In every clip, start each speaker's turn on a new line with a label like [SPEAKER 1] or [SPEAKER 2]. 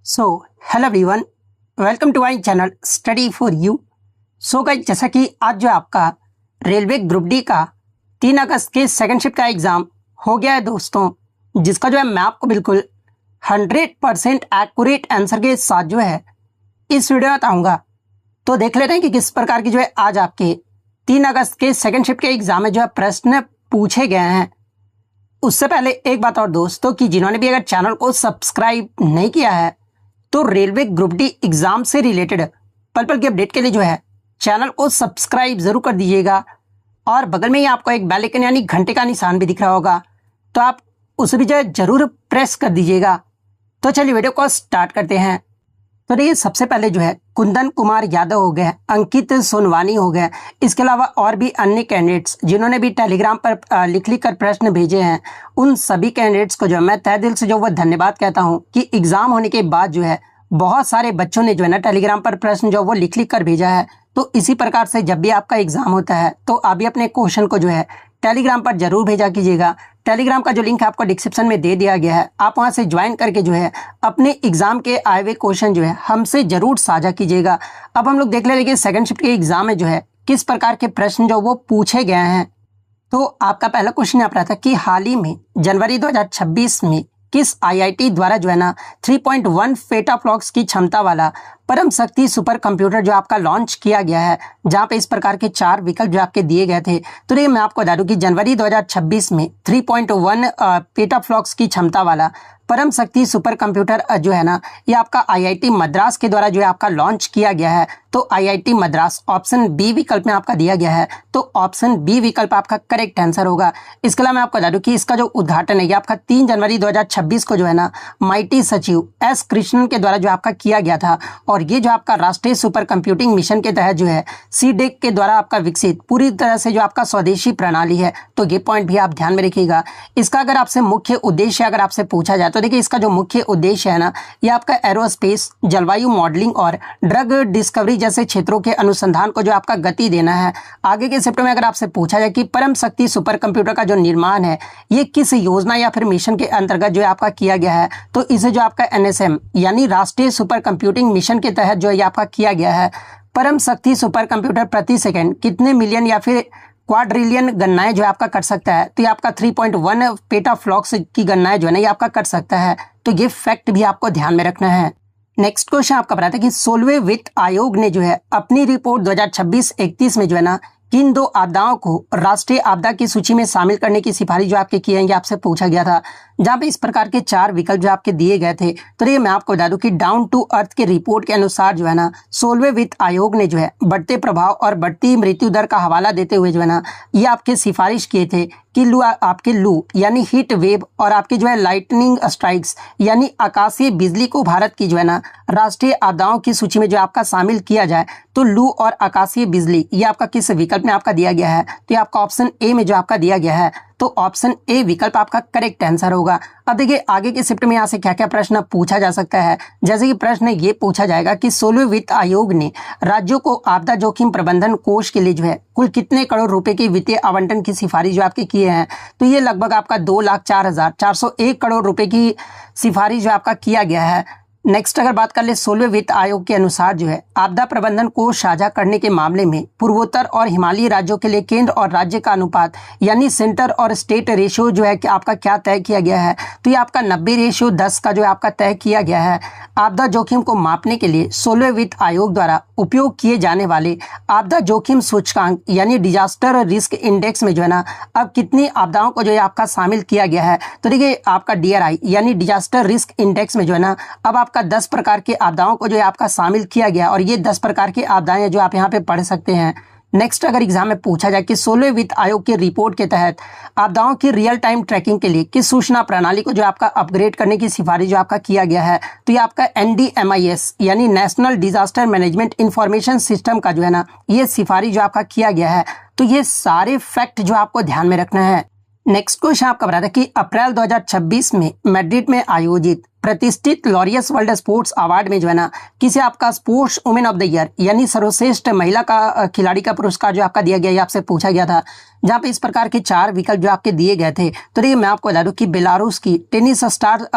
[SPEAKER 1] So hello everyone, welcome to my channel study for you. So guys, जैसा कि आज जो आपका रेलवे ग्रुप डी का 3 अगस्त के सेकंड शिफ्ट का एग्ज़ाम हो गया है दोस्तों, जिसका जो है मैं आपको बिल्कुल 100% एक्यूरेट आंसर के साथ जो है इस वीडियो में बताऊँगा। तो देख लेते हैं कि किस प्रकार की जो है आज आपके 3 अगस्त के सेकंड शिफ्ट के एग्ज़ाम में जो है प्रश्न पूछे गए हैं। उससे पहले एक बात और दोस्तों, कि जिन्होंने भी अगर चैनल को सब्सक्राइब नहीं किया है तो रेलवे ग्रुप डी एग्जाम से रिलेटेड पल पल की अपडेट के लिए जो है चैनल को सब्सक्राइब जरूर कर दीजिएगा। और बगल में ही आपको एक बेल आइकन यानी घंटे का निशान भी दिख रहा होगा, तो आप उसे भी जो है जरूर प्रेस कर दीजिएगा। तो चलिए वीडियो को स्टार्ट करते हैं। तो देखिए, सबसे पहले जो है कुंदन कुमार यादव हो गए, अंकित सोनवानी हो गए, इसके अलावा और भी अन्य कैंडिडेट्स जिन्होंने भी टेलीग्राम पर लिख कर प्रश्न भेजे हैं, उन सभी कैंडिडेट्स को जो है मैं तहे दिल से जो वो धन्यवाद कहता हूं कि एग्जाम होने के बाद जो है बहुत सारे बच्चों ने जो है ना टेलीग्राम पर प्रश्न जो वो लिख कर भेजा है। तो इसी प्रकार से जब भी आपका एग्जाम होता है तो आप भी अपने क्वेश्चन को जो है टेलीग्राम पर जरूर भेजा कीजिएगा। टेलीग्राम का जो लिंक है आपको डिस्क्रिप्शन में दे दिया गया है, आप वहां से ज्वाइन करके जो है अपने एग्जाम के आए हुए क्वेश्चन जो है हमसे जरूर साझा कीजिएगा। अब हम लोग देख ले कि सेकंड शिफ्ट के एग्जाम में जो है किस प्रकार के प्रश्न जो वो पूछे गए हैं। तो आपका पहला क्वेश्चन यहाँ पर आता है कि हाल ही में जनवरी 2026 में किस आईआईटी द्वारा जो है ना 3.1 पेटाफ्लॉप्स की क्षमता वाला परम शक्ति सुपर कंप्यूटर जो आपका लॉन्च किया गया है, जहां पे इस प्रकार के 4 विकल्प जो आपके दिए गए थे। तो ये मैं आपको बता दूं कि जनवरी 2026 में 3.1 पेटाफ्लॉप्स की क्षमता वाला परम शक्ति सुपर कंप्यूटर जो है ना, ये आपका आईआईटी मद्रास के द्वारा जो है आपका लॉन्च किया गया है। तो आईआईटी मद्रास ऑप्शन बी विकल्प में आपका दिया गया है, तो ऑप्शन बी विकल्प आपका करेक्ट आंसर होगा। इसके अलावा मैं आपको बता दूं कि इसका जो उद्घाटन है ये आपका 3 जनवरी 2026 को जो है ना माइटी सचिव एस कृष्णन के द्वारा जो आपका किया गया था। और ये जो आपका राष्ट्रीय सुपर कंप्यूटिंग मिशन के तहत जो है सीडेक के द्वारा आपका विकसित पूरी तरह से जो आपका स्वदेशी प्रणाली है। तो ये पॉइंट भी आप ध्यान में रखिएगा। इसका अगर आपसे मुख्य उद्देश्य अगर आपसे पूछा जाए तो देखिए, इसका जो मुख्य उद्देश्य है ना, ये आपका एरोस्पेस, जलवायु मॉडलिंग और ड्रग डिस्कवरी जैसे क्षेत्रों के अनुसंधान को जो आपका गति देना है। आगे के शिफ्ट में अगर आपसे पूछा जाए कि परम शक्ति सुपर कंप्यूटर का जो निर्माण है ये किस योजना या फिर मिशन के अंतर्गत जो है आपका किया गया है, तो इसे जो आपका एनएसएम यानी राष्ट्रीय सुपर कंप्यूटिंग मिशन के तहत जो ये आपका किया गया है। परम शक्ति सुपर कंप्यूटर प्रति सेकंड कितने मिलियन या फिर क्वाड्रिलियन गणनाएं जो आपका कर सकता है, तो ये आपका 3.1 पेटाफ्लॉप्स की गणनाएं जो है ना ये आपका कर सकता है। तो ये फैक्ट भी आपको ध्यान में रखना है। नेक्स्ट क्वेश्चन आपका बताता है कि 16वें वित्त आयोग ने जो है अपनी रिपोर्ट 2026-31 में जो है ना किन 2 आपदाओं को राष्ट्रीय आपदा की सूची में शामिल करने की सिफारिश जो आपके की है, ये आपसे पूछा गया था, जहां पे इस प्रकार के 4 विकल्प जो आपके दिए गए थे। तो ये मैं आपको बता दूं कि डाउन टू अर्थ के रिपोर्ट के अनुसार जो है ना 16वें वित्त आयोग ने जो है बढ़ते प्रभाव और बढ़ती मृत्यु दर का हवाला देते हुए जो है ना ये आपके सिफारिश किए थे कि लू यानी हीट वेव और आपके जो है लाइटनिंग स्ट्राइक्स यानी आकाशीय बिजली को भारत की जो है ना राष्ट्रीय आपदाओं की सूची में जो आपका शामिल किया जाए। तो लू और आकाशीय बिजली ये आपका किस विकल्प में आपका दिया गया है, तो ये आपका ऑप्शन ए में जो आपका दिया गया है, तो ऑप्शन ए विकल्प आपका करेक्ट आंसर होगा। अब देखिए आगे के शिफ्ट में यहाँ से क्या क्या प्रश्न पूछा जा सकता है। जैसे कि प्रश्न ये पूछा जाएगा कि 16वें वित्त आयोग ने राज्यों को आपदा जोखिम प्रबंधन कोष के लिए जो है कुल कितने करोड़ रुपए की वित्तीय आवंटन की सिफारिश जो आपके किए हैं, तो ये लगभग आपका 2,04,401 करोड़ रुपए की सिफारिश जो आपका किया गया है। नेक्स्ट अगर बात कर ले 16वें वित्त आयोग के अनुसार जो है आपदा प्रबंधन को साझा करने के मामले में पूर्वोत्तर और हिमालयी राज्यों के लिए केंद्र और राज्य का अनुपात यानी सेंटर और स्टेट रेशियो जो है कि आपका क्या तय किया गया है, तो ये आपका 90:10 का जो है आपका तय किया गया है। आपदा जोखिम को मापने के लिए 16वें वित्त आयोग द्वारा उपयोग किए जाने वाले आपदा जोखिम सूचकांक यानी डिजास्टर रिस्क इंडेक्स में जो है ना अब कितनी आपदाओं को जो है आपका शामिल किया गया है, तो देखिए आपका DRI यानी डिजास्टर रिस्क इंडेक्स में जो है ना अब आपका 10 प्रकार के आपदाओं को जो है आपका शामिल किया गया और ये 10 प्रकार की आपदाएं जो आप यहाँ पे पढ़ सकते हैं। नेक्स्ट अगर एग्जाम में पूछा जाए कि 16वें वित्त आयोग की रिपोर्ट के तहत आपदाओं की रियल टाइम ट्रैकिंग के लिए किस सूचना प्रणाली को जो आपका अपग्रेड करने की सिफारिश जो आपका किया गया है, तो ये आपका NDMIS यानी national disaster management information system का जो है ना ये सिफारिश जो आपका किया गया है। तो ये सारे फैक्ट जो आपको ध्यान में रखना है। नेक्स्ट क्वेश्चन आपका बताता है कि अप्रैल 2026 में मैड्रिड में आयोजित प्रतिष्ठित लॉरियस वर्ल्ड स्पोर्ट्स अवार्ड में जो है ना किसे आपका sports women of the year यानी सर्वश्रेष्ठ महिला का खिलाड़ी का पुरस्कार जो आपका दिया गया, ये आपसे पूछा गया था, जहां पे इस प्रकार के 4 विकल्प जो आपके दिए गए थे। तो देखिए मैं आपको बता दूं कि बेलारूस की टेनिस स्टार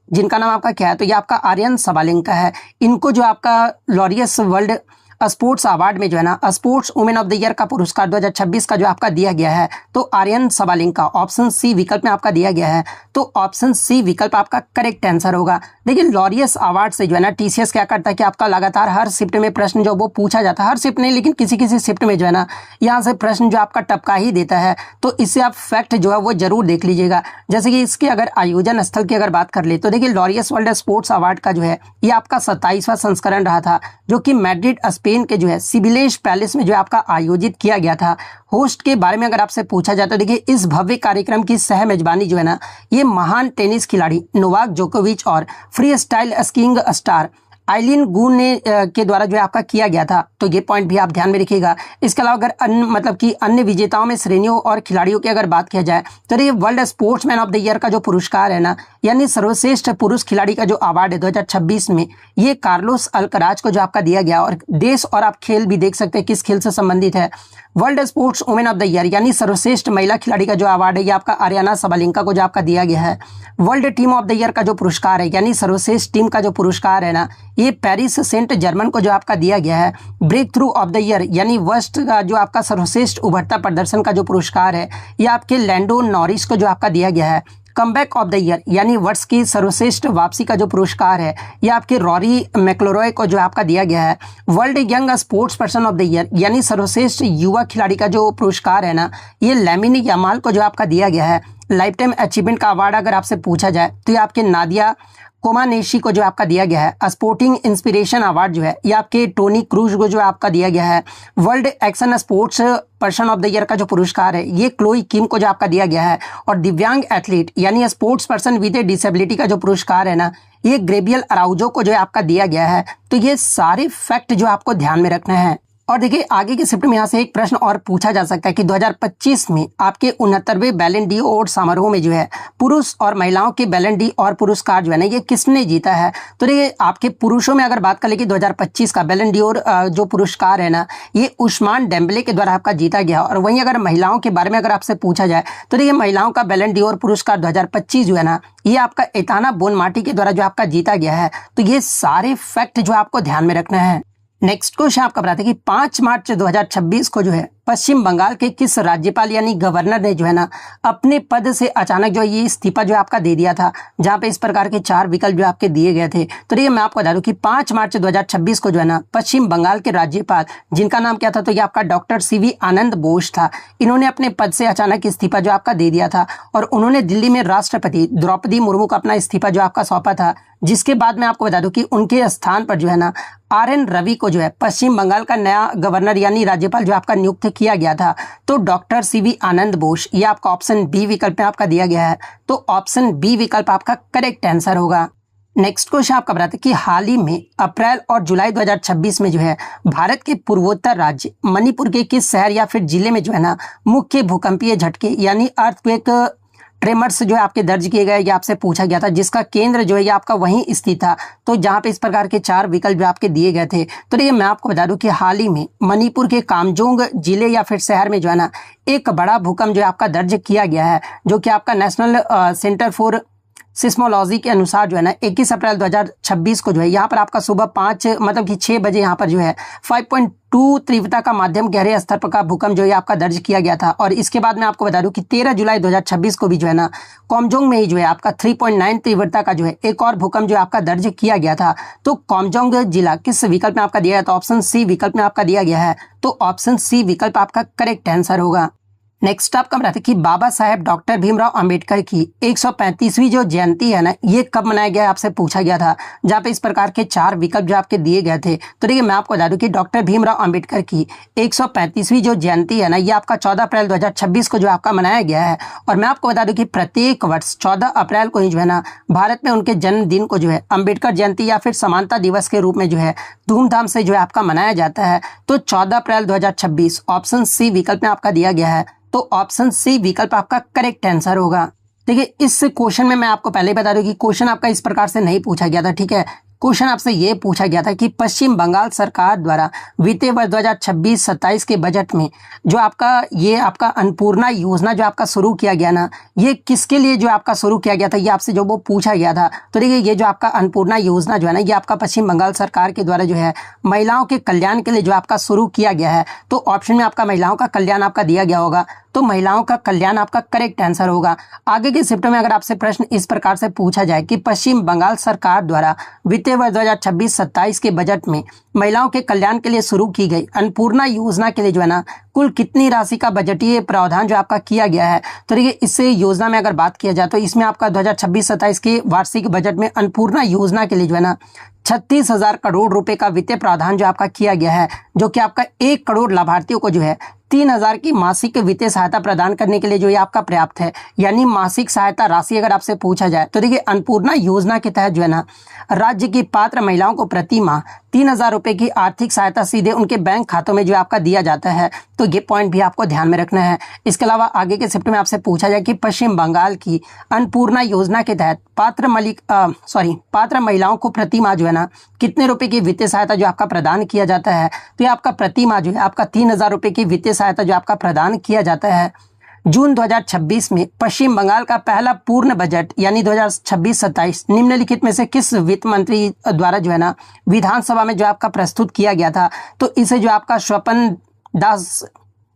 [SPEAKER 1] जिनका नाम आपका क्या है, तो ये आपका आर्यन सबालेंका है। इनको जो आपका लॉरियस वर्ल्ड स्पोर्ट्स अवार्ड में जो है ना sports women of the year का पुरस्कार 2026 का जो आपका दिया गया है, तो आर्यन सबालेंका ऑप्शन सी विकल्प में आपका दिया गया है। तो ऑप्शन सी विकल्प आपका करेक्ट आंसर होगा। देखिए लॉरियस अवार्ड से जो है ना टीसीएस क्या करता है कि आपका लगातार हर शिफ्ट में प्रश्न जो वो पूछा जाता है, हर शिफ्ट नहीं लेकिन किसी किसी शिफ्ट में जो है ना यहाँ से प्रश्न जो आपका टपका ही देता है। तो इससे आप फैक्ट जो है वो जरूर देख लीजिएगा। जैसे कि इसके अगर आयोजन स्थल की अगर बात कर ले तो देखिए लॉरियस वर्ल्ड स्पोर्ट्स अवार्ड का जो है ये आपका 27वां संस्करण रहा था, जो कि मैड्रिड स्पेन के जो है सिबिलेस पैलेस में जो आपका आयोजित किया गया था। होस्ट के बारे में अगर आपसे पूछा जाए तो देखिए इस भव्य कार्यक्रम की सह मेजबानी जो है ना ये महान टेनिस खिलाड़ी नोवाक जोकोविच और free style skiing star Eileen Gu ने के द्वारा जो है आपका किया गया था। तो ये पॉइंट भी आप ध्यान में रखिएगा। इसके अलावा अगर अन्य विजेताओं में श्रेणियों और खिलाड़ियों की अगर बात किया जाए तो ये world sportsman of the year का जो पुरस्कार है ना, यानी सर्वश्रेष्ठ पुरुष खिलाड़ी का जो अवार्ड है 2026 में, ये कार्लोस अल्कराज को जो आपका दिया गया। और देश और आप खेल भी देख सकते हैं किस खेल से संबंधित है। World sports women of the year यानी सर्वश्रेष्ठ महिला खिलाड़ी का जो अवार्ड है ये आपका आर्याना सबालेंका को जो आपका दिया गया है। World team of the year का जो पुरस्कार है यानी सर्वश्रेष्ठ टीम का जो पुरस्कार है ना, ये पेरिस सेंट जर्मन को जो आपका दिया गया है। Breakthrough of the year यानी वर्स्ट का जो आपका सर्वश्रेष्ठ उभरता प्रदर्शन का जो पुरस्कार है ये आपके लैंडो नॉरिस को जो आपका दिया गया है। कमबैक ऑफ द ईयर यानी वर्ष की सर्वश्रेष्ठ वापसी का जो पुरस्कार है ये आपके रॉरी मैक्लोरॉय को जो आपका दिया गया है। World young sports person of the year यानी सर्वश्रेष्ठ युवा खिलाड़ी का जो पुरस्कार है ना, ये लामिन यामाल को जो आपका दिया गया है। लाइफ टाइम अचीवमेंट का अवार्ड अगर आपसे पूछा जाए तो ये आपके नादिया कोमानेशी को जो आपका दिया गया है। स्पोर्टिंग इंस्पिरेशन अवार्ड जो है ये आपके टोनी क्रूज को जो आपका दिया गया है। World action sports person of the year का जो पुरस्कार है ये क्लोई किम को जो आपका दिया गया है। और दिव्यांग एथलीट यानी sports person with A disability का जो पुरस्कार है ना, ये ग्रेबियल अराउजो को जो है आपका दिया गया है। तो ये सारे फैक्ट जो आपको ध्यान में रखना है। और देखिए आगे के शिफ्ट में यहाँ से एक प्रश्न और पूछा जा सकता है कि 2025 में आपके 69वें बैलन डी और समारोह में जो है पुरुष और महिलाओं के बैलन डी और पुरस्कार जो है ना ये किसने जीता है। तो देखिए आपके पुरुषों में अगर बात कर ले कि 2025 का बैलन डी और जो पुरस्कार है ना ये उस्मान डेम्बले के द्वारा आपका जीता गया। और वहीं अगर महिलाओं के बारे में अगर आपसे पूछा जाए तो देखिए महिलाओं का बैलन डी और पुरस्कार 2025 जो है ना ये आपका एताना बोनमाटी के द्वारा जो आपका जीता गया है। तो ये सारे फैक्ट जो आपको ध्यान में रखना है। नेक्स्ट क्वेश्चन आपका बताते हैं कि 5 मार्च 2026 को जो है पश्चिम बंगाल के किस राज्यपाल यानी गवर्नर ने जो है ना अपने पद से अचानक जो ये इस्तीफा जो आपका दे दिया था, जहां पे इस प्रकार के 4 विकल्प जो आपके दिए गए थे। तो देखिए मैं आपको बता दूं कि 5 मार्च 2026 को जो है ना पश्चिम बंगाल के राज्यपाल जिनका नाम क्या था, तो ये आपका डॉक्टर सीवी आनंद बोस था। इन्होंने अपने पद से अचानक इस्तीफा जो आपका दे दिया था और उन्होंने दिल्ली में राष्ट्रपति द्रौपदी मुर्मू को अपना इस्तीफा जो आपका सौंपा था। जिसके बाद मैं आपको बता दूं कि उनके स्थान पर जो है ना RN रवि को जो है पश्चिम बंगाल का नया गवर्नर यानी राज्यपाल जो आपका नियुक्त किया गया था। तो डॉक्टर सीवी आनंद बोस ये आपका ऑप्शन बी विकल्प में आपका दिया गया है। तो ऑप्शन बी विकल्प आपका करेक्ट आंसर होगा। नेक्स्ट क्वेश्चन आपका बताते हैं कि हाल ही में अप्रैल और जुलाई 2026 में जो है भारत के पूर्वोत्तर राज्य मणिपुर के किस शहर या फिर जिले में जो है ना मुख्य भूकंपीय झटके यानी अर्थक्वेक ट्रेमर्स जो है आपके दर्ज किए गए, ये आपसे पूछा गया था, जिसका केंद्र जो है ये आपका वहीं स्थित था। तो जहां पे इस प्रकार के 4 विकल्प जो आपके दिए गए थे। तो देखिए मैं आपको बता दूं कि हाल ही में मणिपुर के कामजोंग जिले या फिर शहर में जो है ना एक बड़ा भूकंप जो है आपका दर्ज किया गया है, जो कि आपका नेशनल सेंटर फॉर सिस्मोलॉजी के अनुसार जो है ना 21 अप्रैल 2026 को जो है यहाँ पर आपका सुबह 5 मतलब कि 6 बजे यहाँ पर जो है 5.2 तीव्रता का माध्यम गहरे स्तर पर का भूकंप जो है आपका दर्ज किया गया था। और इसके बाद मैं आपको बता दूं कि 13 जुलाई 2026 को भी जो है ना कॉमजोंग में ही जो है आपका 3.9 तीव्रता का जो है एक और भूकंप जो है आपका दर्ज किया गया था। तो कॉमजोंग जिला किस विकल्प में आपका दिया गया? तो ऑप्शन सी विकल्प में आपका दिया गया है। तो ऑप्शन सी विकल्प आपका करेक्ट आंसर होगा। नेक्स्ट आपका बताते कि बाबा साहेब डॉक्टर भीमराव अंबेडकर की 135वीं जो जयंती है ना ये कब मनाया गया आपसे पूछा गया था, जहाँ पे इस प्रकार के 4 विकल्प जो आपके दिए गए थे। तो देखिए मैं आपको बता दूं कि डॉक्टर भीमराव अंबेडकर की 135वीं जो जयंती है ना ये आपका 14 अप्रैल 2026 को जो आपका मनाया गया है। और मैं आपको बता दूं कि प्रत्येक वर्ष 14 अप्रैल को ही जो है ना भारत में उनके जन्मदिन को जो है अंबेडकर जयंती या फिर समानता दिवस के रूप में जो है धूमधाम से जो है आपका मनाया जाता है। तो 14 अप्रैल 2026 ऑप्शन सी विकल्प में आपका दिया गया है। तो ऑप्शन सी विकल्प आपका करेक्ट आंसर होगा। देखिए इस क्वेश्चन में मैं आपको पहले ही बता दूं कि क्वेश्चन आपका इस प्रकार से नहीं पूछा गया था, ठीक है। क्वेश्चन आपसे ये पूछा गया था कि पश्चिम बंगाल सरकार द्वारा वित्तीय वर्ष 2026-27 के बजट में जो आपका ये आपका अन्नपूर्णा योजना जो आपका शुरू किया गया ना, ये किसके लिए जो आपका शुरू किया गया था, ये आपसे जो वो पूछा गया था। तो देखिए ये जो आपका अन्नपूर्णा योजना जो है ना, ये आपका पश्चिम बंगाल सरकार के द्वारा जो है महिलाओं के कल्याण के लिए जो आपका शुरू किया गया है। तो ऑप्शन में आपका महिलाओं का कल्याण आपका दिया गया होगा, तो महिलाओं का कल्याण आपका करेक्ट आंसर होगा। आगे के शिफ्ट में अगर आपसे प्रश्न इस प्रकार से पूछा जाए कि पश्चिम बंगाल सरकार द्वारा वित्तीय वर्ष 2026-27 के बजट में महिलाओं के कल्याण के लिए शुरू की गई अन्नपूर्णा योजना के लिए जो है ना कुल कितनी राशि का बजटीय प्रावधान जो आपका किया गया है। तो देखिए इस योजना में अगर बात किया जाए तो इसमें आपका 2026-27 के वार्षिक बजट में अन्नपूर्णा योजना के लिए जो है ना 36,000 करोड़ रुपए का वित्तीय प्रावधान जो आपका किया गया है, जो कि आपका 1 करोड़ लाभार्थियों को जो है 3,000 की मासिक वित्तीय सहायता प्रदान करने के लिए जो ये आपका पर्याप्त है। यानी मासिक सहायता राशि अगर आपसे पूछा जाए तो देखिए अन्नपूर्णा योजना के तहत जो है ना राज्य की पात्र महिलाओं को प्रति माह 3,000 रुपए की आर्थिक सहायता सीधे उनके बैंक खातों में जो आपका दिया जाता है। तो ये पॉइंट भी आपको ध्यान में रखना है। इसके अलावा आगे के शिफ्ट में आपसे पूछा जाए कि पश्चिम बंगाल की अन्नपूर्णा योजना के तहत पात्र महिलाओं को प्रति माह जो है ना कितने रुपए की वित्तीय सहायता जो आपका प्रदान किया जाता है। तो ये आपका प्रति माह जो है आपका 3,000 रुपए की वित्तीय सहायता जो आपका प्रदान किया जाता है। जून 2026 में पश्चिम बंगाल का पहला पूर्ण बजट यानी 2026-27 निम्नलिखित में से किस वित्त मंत्री द्वारा जो है ना विधानसभा में जो आपका प्रस्तुत किया गया था। तो इसे जो आपका स्वपन दास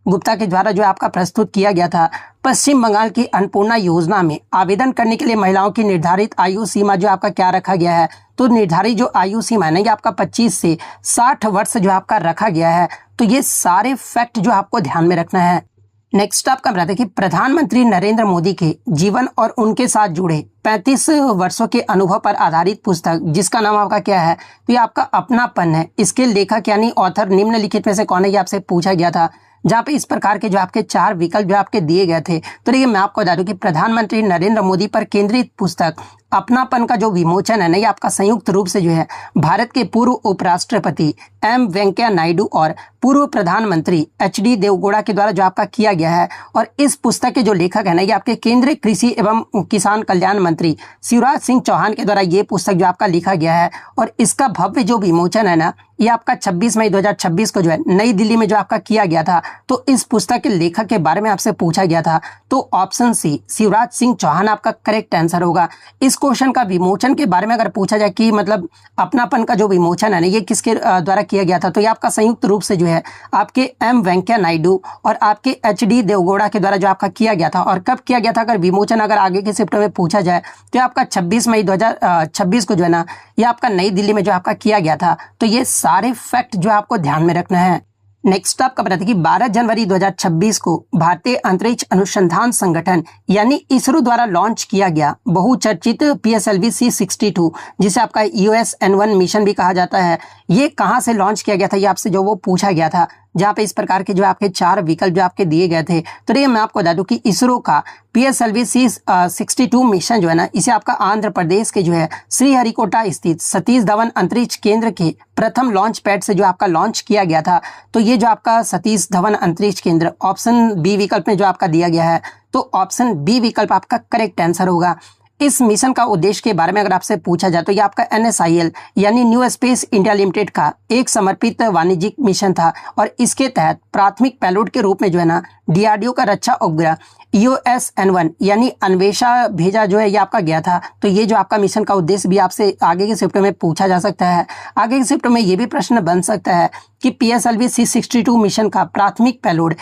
[SPEAKER 1] गुप्ता के द्वारा जो आपका प्रस्तुत किया गया था। पश्चिम बंगाल की अन्नपूर्णा योजना में आवेदन करने के लिए महिलाओं की निर्धारित आयु सीमा जो आपका क्या रखा गया है। तो निर्धारित जो आयु सीमा है ना ये आपका 25 से 60 वर्ष जो आपका रखा गया है। तो ये सारे फैक्ट जो आपको ध्यान में रखना है। नेक्स्ट आपका बताते हैं कि प्रधानमंत्री नरेंद्र मोदी के जीवन और उनके साथ जुड़े 35 वर्षों के अनुभव पर आधारित पुस्तक जिसका नाम आपका क्या है। तो ये आपका अपनापन है। इसके लेखक यानी ऑथर निम्नलिखित में से कौन है, ये आपसे पूछा गया था। जहाँ पे इस प्रकार के जो आपके 4 विकल्प जो आपके दिए गए थे। तो देखिए मैं आपको बता दूं कि प्रधानमंत्री नरेंद्र मोदी पर केंद्रित पुस्तक अपनापन का जो विमोचन है ना ये आपका संयुक्त रूप से जो है भारत के पूर्व उपराष्ट्रपति एम वेंकैया नायडू और पूर्व प्रधानमंत्री HD देवगौड़ा के द्वारा जो आपका किया गया है। और इस पुस्तक के जो लेखक है ना ये आपके केंद्रीय कृषि एवं किसान कल्याण मंत्री शिवराज सिंह चौहान के द्वारा ये पुस्तक जो आपका लिखा गया है। और इसका भव्य जो विमोचन है ना ये आपका 26 मई 2026 को जो है नई दिल्ली में जो आपका किया गया था। तो इस पुस्तक के लेखक के बारे में आपसे पूछा गया था। तो ऑप्शन सी शिवराज सिंह चौहान आपका करेक्ट आंसर होगा। इस क्वेश्चन का विमोचन के बारे में अगर पूछा जाए कि मतलब अपनापन का जो विमोचन है ना ये किसके द्वारा किया गया था। तो ये आपका संयुक्त रूप से जो है आपके एम वेंकैया नायडू और आपके HD देवगौड़ा के द्वारा जो आपका किया गया था। और कब किया गया था अगर विमोचन अगर आगे के शिफ्ट में पूछा जाए तो ये आपका 26 मई 2026 को जो है ना ये आपका नई दिल्ली में जो आपका किया गया था। तो ये सारे फैक्ट जो आपको ध्यान में रखना है। नेक्स्ट आपका बताते कि 12 जनवरी 2026 को भारतीय अंतरिक्ष अनुसंधान संगठन यानी इसरो द्वारा लॉन्च किया गया बहुचर्चित PSLV C62 जिसे आपका EOS-N1 मिशन भी कहा जाता है। ये कहां से लॉन्च किया गया था ये आपसे जो वो पूछा गया था। जहाँ पे इस प्रकार के जो आपके 4 विकल्प जो आपके दिए गए थे। तो ये मैं आपको बता दूं कि इसरो का PSLV C62 मिशन जो है ना इसे आपका आंध्र प्रदेश के जो है श्रीहरिकोटा स्थित सतीश धवन अंतरिक्ष केंद्र के प्रथम लॉन्च पैड से जो आपका लॉन्च किया गया था। तो ये जो आपका सतीश धवन अंतरिक्ष केंद्र ऑप्शन बी विकल्प में जो आपका दिया गया है। तो ऑप्शन बी विकल्प आपका करेक्ट आंसर होगा। इस मिशन का उद्देश्य के बारे में अगर आपसे पूछा जाए तो ये आपका NSIL यानी न्यू स्पेस इंडिया लिमिटेड का एक समर्पित वाणिज्यिक मिशन था। और इसके तहत प्राथमिक पेलोड के रूप में जो है ना DRDO का रक्षा उपग्रह EOS-N1 यानी अन्वेषा भेजा जो है ये आपका गया था। तो ये जो आपका मिशन का उद्देश्य भी आपसे आगे के शिफ्ट में पूछा जा सकता है। आगे के शिफ्ट में ये भी प्रश्न बन सकता है कि PSLV C62 मिशन का प्राथमिक पेलोड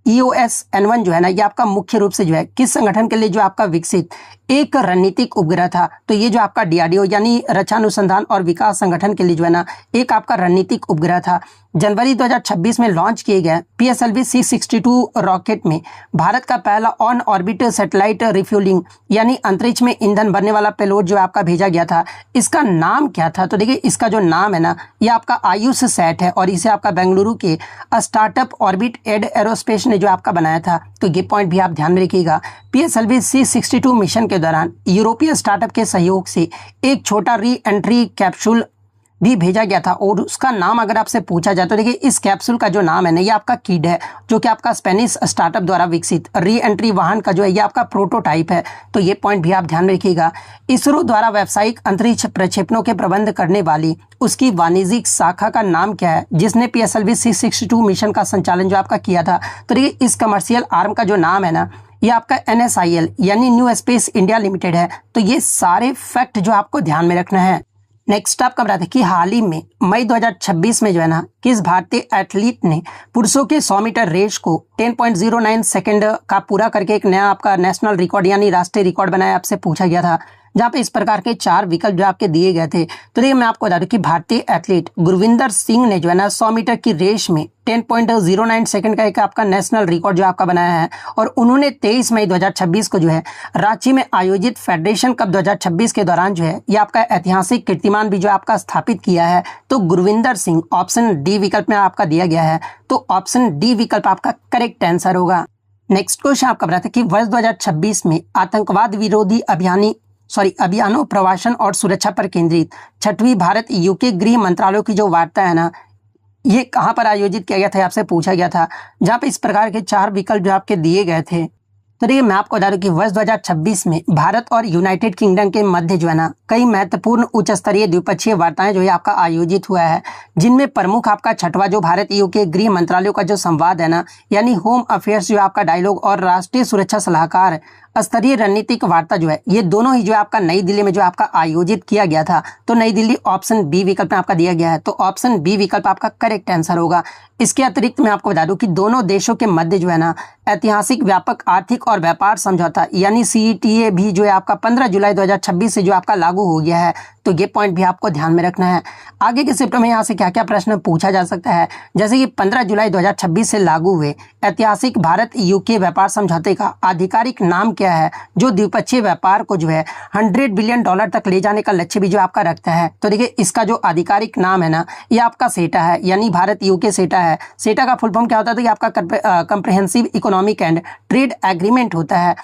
[SPEAKER 1] EOS-N1 जो है ना ये आपका मुख्य रूप से जो है किस संगठन के लिए जो आपका विकसित एक रणनीतिक उपग्रह था। तो ये जो आपका DRDO यानी रक्षा अनुसंधान और विकास संगठन के लिए जो है ना एक आपका रणनीतिक उपग्रह था। जनवरी 2026 में लॉन्च किए गए PSLV C62 रॉकेट में भारत का पहला ऑन ऑर्बिट सैटेलाइट रिफ्यूलिंग यानी अंतरिक्ष में ईंधन भरने वाला पेलोड जो आपका भेजा गया था। इसका नाम क्या था। तो देखिए इसका जो नाम है ना ये आपका आयुष सैट है और इसे आपका बेंगलुरु के स्टार्टअप ऑर्बिट एड एरोस्पेस ने जो आपका बनाया था। तो ये पॉइंट भी आप ध्यान में रखिएगा। PSLV C62 मिशन के दौरान यूरोपीय स्टार्टअप के सहयोग से एक छोटा री एंट्री कैप्सूल भी भेजा गया था और उसका नाम अगर आपसे पूछा जाए तो देखिए इस कैप्सूल का जो नाम है ना ये आपका किड है, जो कि आपका स्पेनिश स्टार्टअप द्वारा विकसित री एंट्री वाहन का जो है ये आपका प्रोटोटाइप है। तो ये पॉइंट भी आप ध्यान में रखिएगा। इसरो द्वारा व्यावसायिक अंतरिक्ष प्रक्षेपणों के प्रबंध करने वाली उसकी वाणिज्यिक शाखा का नाम क्या है जिसने PSLV 662 मिशन का संचालन जो आपका किया था? तो देखिए इस कमर्शियल आर्म का जो नाम है ना ये आपका NSIL यानी न्यू स्पेस इंडिया लिमिटेड है। तो ये सारे फैक्ट जो आपको ध्यान में रखना है। नेक्स्ट आपका बता दें कि हाल ही में मई 2026 में जो है ना किस भारतीय एथलीट ने पुरुषों के 100 मीटर रेस को 10.09 सेकंड का पूरा करके एक नया आपका नेशनल रिकॉर्ड यानी राष्ट्रीय रिकॉर्ड बनाया, आपसे पूछा गया था, जहाँ पे इस प्रकार के 4 विकल्प जो आपके दिए गए थे। तो देखिए मैं आपको बता दूं कि भारतीय एथलीट गुरविंदर सिंह ने जो है ना 100 मीटर की रेस में 10.09 सेकंड का एक आपका नेशनल रिकॉर्ड जो आपका बनाया है और उन्होंने 23 मई 2026 को जो है रांची में आयोजित फेडरेशन कप 2026 के दौरान जो है ये आपका ऐतिहासिक कीर्तिमान भी जो आपका स्थापित किया है। तो गुरविंदर सिंह ऑप्शन डी विकल्प में आपका दिया गया है। तो ऑप्शन डी विकल्प आपका करेक्ट आंसर होगा। नेक्स्ट क्वेश्चन आपका बताते कि वर्ष 2026 में आतंकवाद विरोधी अभियानों, प्रवासन और सुरक्षा पर केंद्रित 6वीं भारत यूके गृह मंत्रालयों की जो वार्ता है ना ये कहाँ पर आयोजित किया गया था, आपसे पूछा गया था, जहाँ पे इस प्रकार के 4 विकल्प जो आपके दिए गए थे। तो देखिए मैं आपको बता दूं कि वर्ष 2026 में भारत और यूनाइटेड किंगडम के मध्य जो है ना कई महत्वपूर्ण उच्च स्तरीय द्विपक्षीय वार्ताएं जो है आपका आयोजित हुआ है, जिनमें प्रमुख आपका 6वां जो भारत यूके गृह मंत्रालयों का जो संवाद है ना यानी होम अफेयर्स जो आपका डायलॉग और राष्ट्रीय सुरक्षा सलाहकार स्तरीय रणनीतिक वार्ता जो है ये दोनों ही जो आपका नई दिल्ली में जो आपका आयोजित किया गया था। तो नई दिल्ली ऑप्शन बी विकल्प में आपका दिया गया है। तो ऑप्शन बी विकल्प आपका करेक्ट आंसर होगा। इसके अतिरिक्त मैं आपको बता दूं कि दोनों देशों के मध्य जो है ना ऐतिहासिक व्यापक आर्थिक और व्यापार समझौता यानी CETA भी जो है आपका 15 जुलाई 2026 से जो आपका लागू हो गया है। तो ये पॉइंट भी आपको ध्यान में रखना है। आगे के शिफ्ट में यहाँ से क्या क्या प्रश्न पूछा जा सकता है, जैसे कि 15 जुलाई 2026 से लागू हुए ऐतिहासिक भारत यूके व्यापार समझौते का आधिकारिक नाम क्या है जो द्विपक्षीय व्यापार को जो है $100 बिलियन तक ले जाने का लक्ष्य भी जो आपका रखता है? तो देखिए इसका जो आधिकारिक नाम है ना ये आपका सेटा है यानी भारत यूके सेटा है। सेटा का फुल फॉर्म क्या होता है? तो ये आपका comprehensive economic and trade agreement होता है।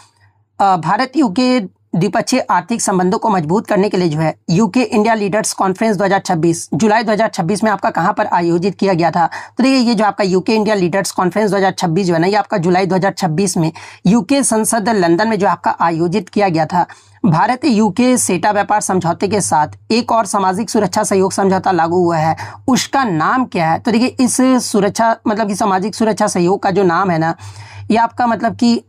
[SPEAKER 1] भारत यूके द्विपक्षीय आर्थिक संबंधों को मजबूत करने के लिए जो है यूके इंडिया लीडर्स कॉन्फ्रेंस 2026 जुलाई 2026 में आपका कहां पर आयोजित किया गया था? तो ये जो आपका यूके इंडिया लीडर्स कॉन्फ्रेंस 2026 जो है ना ये आपका जुलाई 2026 में यूके संसद लंदन में जो आपका आयोजित किया गया था। भारत यूके सेटा व्यापार समझौते के साथ एक और सामाजिक सुरक्षा सहयोग समझौता लागू हुआ है, उसका नाम क्या है? तो देखिए इस सुरक्षा मतलब कि सामाजिक सुरक्षा सहयोग का जो नाम है ना ये आपका मतलब कि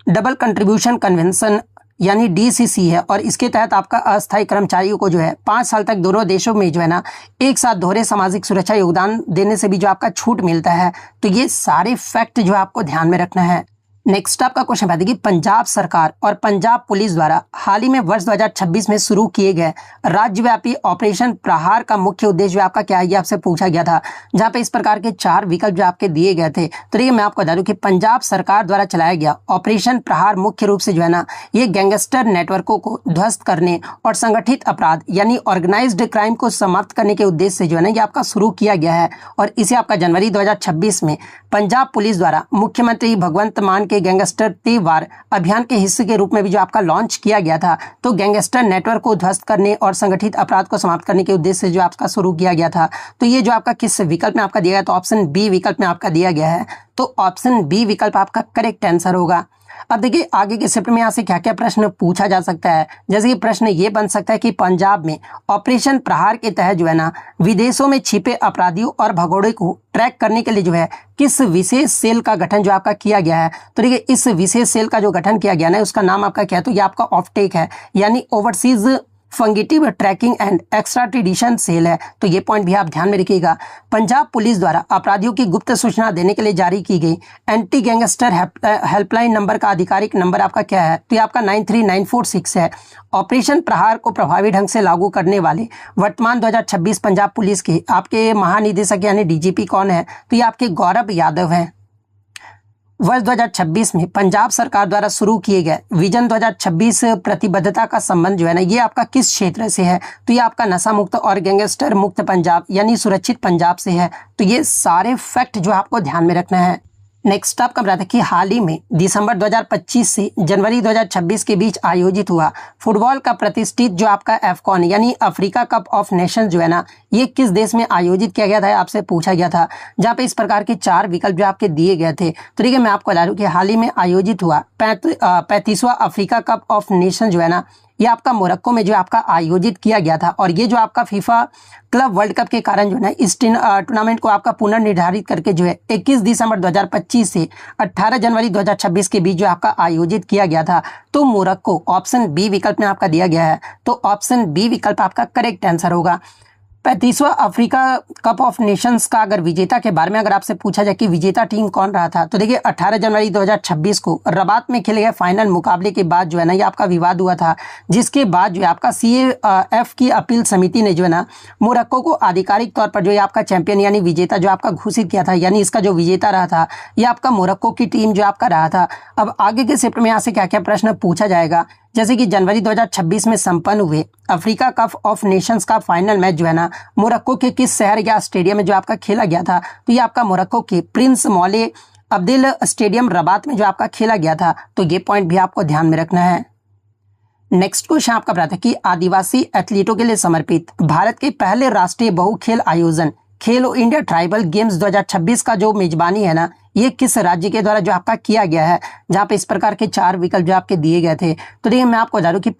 [SPEAKER 1] डबल कंट्रीब्यूशन कन्वेंशन यानी DCC है और इसके तहत आपका अस्थायी कर्मचारियों को जो है 5 साल तक दोनों देशों में जो है ना एक साथ दोहरे सामाजिक सुरक्षा योगदान देने से भी जो आपका छूट मिलता है। तो ये सारे फैक्ट जो आपको ध्यान में रखना है। नेक्स्ट आपका क्वेश्चन है कि पंजाब सरकार और पंजाब पुलिस द्वारा हाल ही में वर्ष 2026 में शुरू किए गए राज्यव्यापी ऑपरेशन प्रहार का मुख्य उद्देश्य आपका क्या है, ये आपसे पूछा गया था, जहां पे इस प्रकार के 4 विकल्प जो आपके दिए गए थे। तो ये मैं आपको बता दूं कि पंजाब सरकार द्वारा चलाया गया ऑपरेशन प्रहार मुख्य रूप से जो है ना ये गैंगस्टर नेटवर्कों को ध्वस्त करने और संगठित अपराध यानी ऑर्गेनाइज्ड क्राइम को समाप्त करने के उद्देश्य से जो है ना ये आपका शुरू किया गया है और इसे आपका जनवरी 2026 में पंजाब पुलिस द्वारा मुख्यमंत्री भगवंत मान के गैंगस्टर तीवार अभियान के हिस्से के रूप में भी जो आपका लॉन्च किया गया था। तो गैंगस्टर नेटवर्क को ध्वस्त करने और संगठित अपराध को समाप्त करने के उद्देश्य से जो आपका शुरू किया गया था। तो ये जो आपका किस विकल्प में आपका दिया गया? तो ऑप्शन बी विकल्प में आपका दिया गया है। तो ऑप्शन बी विकल्प आपका करेक्ट आंसर होगा। अब देखिए आगे के शिफ्ट में यहाँ से क्या क्या प्रश्न पूछा जा सकता है, जैसे कि प्रश्न ये बन सकता है कि पंजाब में ऑपरेशन प्रहार के तहत जो है ना विदेशों में छिपे अपराधियों और भगोड़े को ट्रैक करने के लिए जो है किस विशेष सेल का गठन जो आपका किया गया है? तो देखिए इस विशेष सेल का जो गठन किया गया ना उसका नाम आपका क्या है? तो ये आपका ऑफटेक है यानी overseas fugitive tracking and extradition cell है। तो ये पॉइंट भी आप ध्यान में रखिएगा। पंजाब पुलिस द्वारा अपराधियों की गुप्त सूचना देने के लिए जारी की गई एंटी गैंगस्टर हेल्पलाइन नंबर का आधिकारिक नंबर आपका क्या है? तो ये आपका 93946 है। ऑपरेशन प्रहार को प्रभावी ढंग से लागू करने वाले वर्तमान 2026 पंजाब पुलिस के आपके महानिदेशक यानी DGP कौन है? तो ये आपके गौरव यादव है। वर्ष 2026 में पंजाब सरकार द्वारा शुरू किए गए विजन 2026 प्रतिबद्धता का संबंध जो है ना ये आपका किस क्षेत्र से है? तो ये आपका नशा मुक्त और गैंगस्टर मुक्त पंजाब यानी सुरक्षित पंजाब से है। तो ये सारे फैक्ट जो आपको ध्यान में रखना है। नेक्स्ट आपका बता दें कि हाल ही में दिसंबर 2025 से जनवरी 2026 के बीच आयोजित हुआ फुटबॉल का प्रतिष्ठित जो आपका एफकॉन यानी अफ्रीका कप ऑफ नेशंस जो है ना, ये किस देश में आयोजित किया गया था, आपसे पूछा गया था, जहां पे इस प्रकार के 4 विकल्प जो आपके दिए गए थे। तो देखिए मैं आपको बता दूं कि हाल ही में आयोजित हुआ 35वां अफ्रीका कप ऑफ नेशन जो है ना, ये आपका मोरक्को में जो आपका आयोजित किया गया था। और ये जो आपका फीफा क्लब वर्ल्ड कप के कारण जो है इस टूर्नामेंट को आपका पुनर्निर्धारित करके जो है 21 दिसंबर 2025 से 18 जनवरी 2026 के बीच जो आपका आयोजित किया गया था। तो मोरक्को ऑप्शन बी विकल्प में आपका दिया गया है, तो ऑप्शन बी विकल्प आपका करेक्ट आंसर होगा। 35वां अफ्रीका कप ऑफ नेशंस का अगर विजेता के बारे में अगर आपसे पूछा जाए कि विजेता टीम कौन रहा था, तो देखिए 18 जनवरी 2026 को रबात में खेले गए फाइनल मुकाबले के बाद जो है ना ये आपका विवाद हुआ था, जिसके बाद जो है आपका CAF की अपील समिति ने जो है ना मोरक्को को आधिकारिक तौर पर जो है आपका चैंपियन यानी विजेता जो आपका घोषित किया था, यानी इसका जो विजेता रहा था ये आपका मोरक्को की टीम जो आपका रहा था। अब आगे के शिफ्ट में यहाँ से क्या क्या प्रश्न पूछा जाएगा, जैसे कि जनवरी 2026 में संपन्न हुए अफ्रीका कप ऑफ नेशंस का फाइनल मैच जो है ना मोरक्को के किस शहर या स्टेडियम में जो आपका खेला गया था, तो ये आपका मोरक्को के प्रिंस मौले अब्देल स्टेडियम रबात में जो आपका खेला गया था। तो ये पॉइंट भी आपको ध्यान में रखना है। नेक्स्ट क्वेश्चन आपका बता था कि आदिवासी एथलीटों के लिए समर्पित भारत के पहले राष्ट्रीय बहु खेल आयोजन खेलो इंडिया ट्राइबल गेम्स 2026 का जो मेजबानी है ना, ये किस राज्य के द्वारा जो आपका किया गया है, जहां पे इस प्रकार के 4 विकल्प जो आपके दिए गए थे। तो देखिए मैं आपको बता दूं कि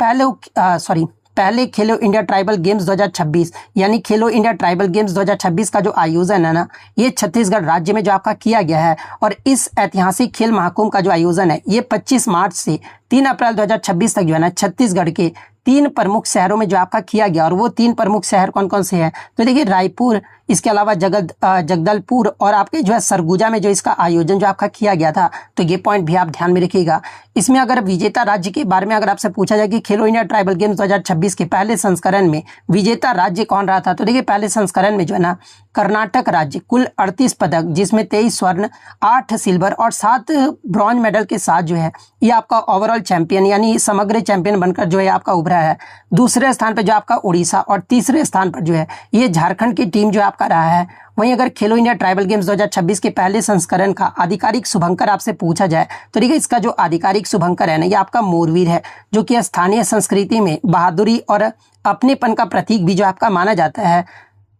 [SPEAKER 1] पहले खेलो इंडिया ट्राइबल गेम्स 2026 यानी खेलो इंडिया ट्राइबल गेम्स 2026 का जो आयोजन है ना, ये छत्तीसगढ़ राज्य में जो आपका किया गया है। और इस ऐतिहासिक खेल महाकुंभ का जो आयोजन है ये 25 मार्च से 3 अप्रैल 2026 तक जो है ना छत्तीसगढ़ के 3 प्रमुख शहरों में जो आपका किया गया। और वो 3 प्रमुख शहर कौन कौन से हैं, तो देखिए रायपुर, इसके अलावा जगदलपुर और आपके जो है सरगुजा में जो इसका आयोजन जो आपका किया गया था। तो ये पॉइंट भी आप ध्यान में रखिएगा। इसमें अगर विजेता राज्य के बारे में अगर आपसे पूछा जाए कि खेलो इंडिया ट्राइबल गेम्स 2026 के पहले संस्करण में विजेता राज्य कौन रहा था, तो देखिए पहले संस्करण में जो है ना कर्नाटक राज्य कुल 38 पदक, जिसमें 23 स्वर्ण, 8 सिल्वर और 7 ब्रॉन्ज मेडल के साथ जो है ये आपका ओवरऑल चैंपियन यानी समग्र चैंपियन बनकर जो है आपका उभरा है। दूसरे स्थान पर जो आपका उड़ीसा और तीसरे स्थान पर जो है ये झारखंड की टीम जो आपका रहा है। वहीं अगर खेलो इंडिया ट्राइबल गेम्स 2026 के पहले संस्करण का आधिकारिक शुभंकर आपसे पूछा जाए, तो देखिए इसका जो आधिकारिक शुभंकर है ना ये आपका मोरवीर है, जो कि स्थानीय संस्कृति में बहादुरी और अपनेपन का प्रतीक भी जो आपका माना जाता है।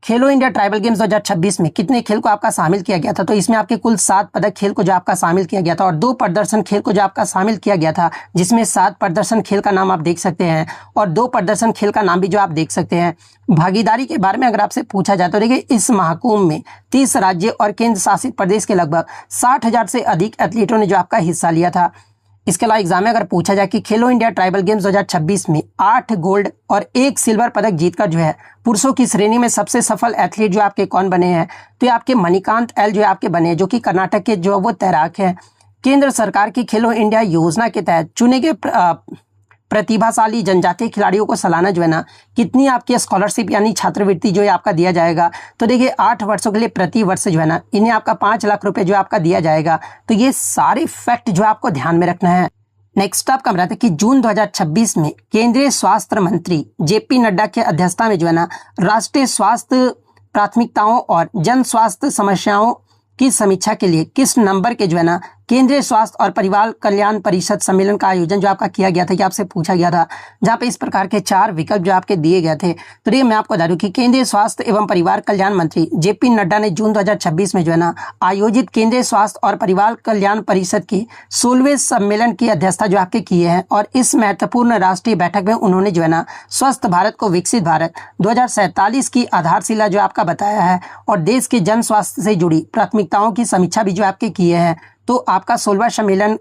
[SPEAKER 1] खेलो इंडिया ट्राइबल गेम्स 2026 में कितने खेल को आपका शामिल किया गया था, तो इसमें आपके कुल 7 पदक खेल को जो आपका शामिल किया गया था और 2 प्रदर्शन खेल को जो आपका शामिल किया गया था, जिसमें 7 प्रदर्शन खेल का नाम आप देख सकते हैं और 2 प्रदर्शन खेल का नाम भी जो आप देख सकते हैं। भागीदारी के बारे में अगर आपसे पूछा जाए तो देखिए इस महाकुंभ में 30 राज्य और केंद्र शासित प्रदेश के लगभग 60,000 से अधिक एथलीटों ने जो आपका हिस्सा लिया था। इसके अलावा एग्जाम में अगर पूछा जाए कि खेलो इंडिया ट्राइबल गेम्स 2026 में 8 गोल्ड और 1 सिल्वर पदक जीतकर जो है पुरुषों की श्रेणी में सबसे सफल एथलीट जो आपके कौन बने हैं, तो ये आपके मणिकांत एल जो है आपके बने हैं, जो कि कर्नाटक के जो वो तैराक हैं। केंद्र सरकार की खेलो इंडिया योजना के तहत चुने गए प्रतिभाशाली जनजातीय खिलाड़ियों को सालाना जो है ना कितनी आपकी स्कॉलरशिप यानी छात्रवृत्ति जो है आपका दिया जाएगा, तो देखिए 8 वर्षों के लिए प्रति वर्ष जो है ना इन्हें आपका 5 लाख रुपए जो आपका दिया जाएगा। तो ये सारे फैक्ट जो आपको ध्यान में रखना है। नेक्स्ट आपका बताते हैं कि जून 2026 में केंद्रीय स्वास्थ्य मंत्री JP नड्डा की अध्यक्षता में जो है ना राष्ट्रीय स्वास्थ्य प्राथमिकताओं और जन स्वास्थ्य समस्याओं की समीक्षा के लिए किस नंबर के जो है ना केंद्रीय स्वास्थ्य और परिवार कल्याण परिषद सम्मेलन का आयोजन जो आपका किया गया था, कि आपसे पूछा गया था, जहां पे इस प्रकार के 4 विकल्प जो आपके दिए गए थे। तो ये मैं आपको बता दूं कि केंद्रीय स्वास्थ्य एवं परिवार कल्याण मंत्री JP नड्डा ने जून 2026 में जो है ना आयोजित केंद्रीय स्वास्थ्य और परिवार कल्याण परिषद के 16वें सम्मेलन की अध्यक्षता जो आपके किए हैं। और इस महत्वपूर्ण राष्ट्रीय बैठक में उन्होंने जो है ना स्वस्थ भारत को विकसित भारत 2047 की आधारशिला जो आपका बताया है और देश के जन स्वास्थ्य से जुड़ी प्राथमिकताओं की समीक्षा भी जो आपके किए हैं। तो आपका 16वां सम्मेलन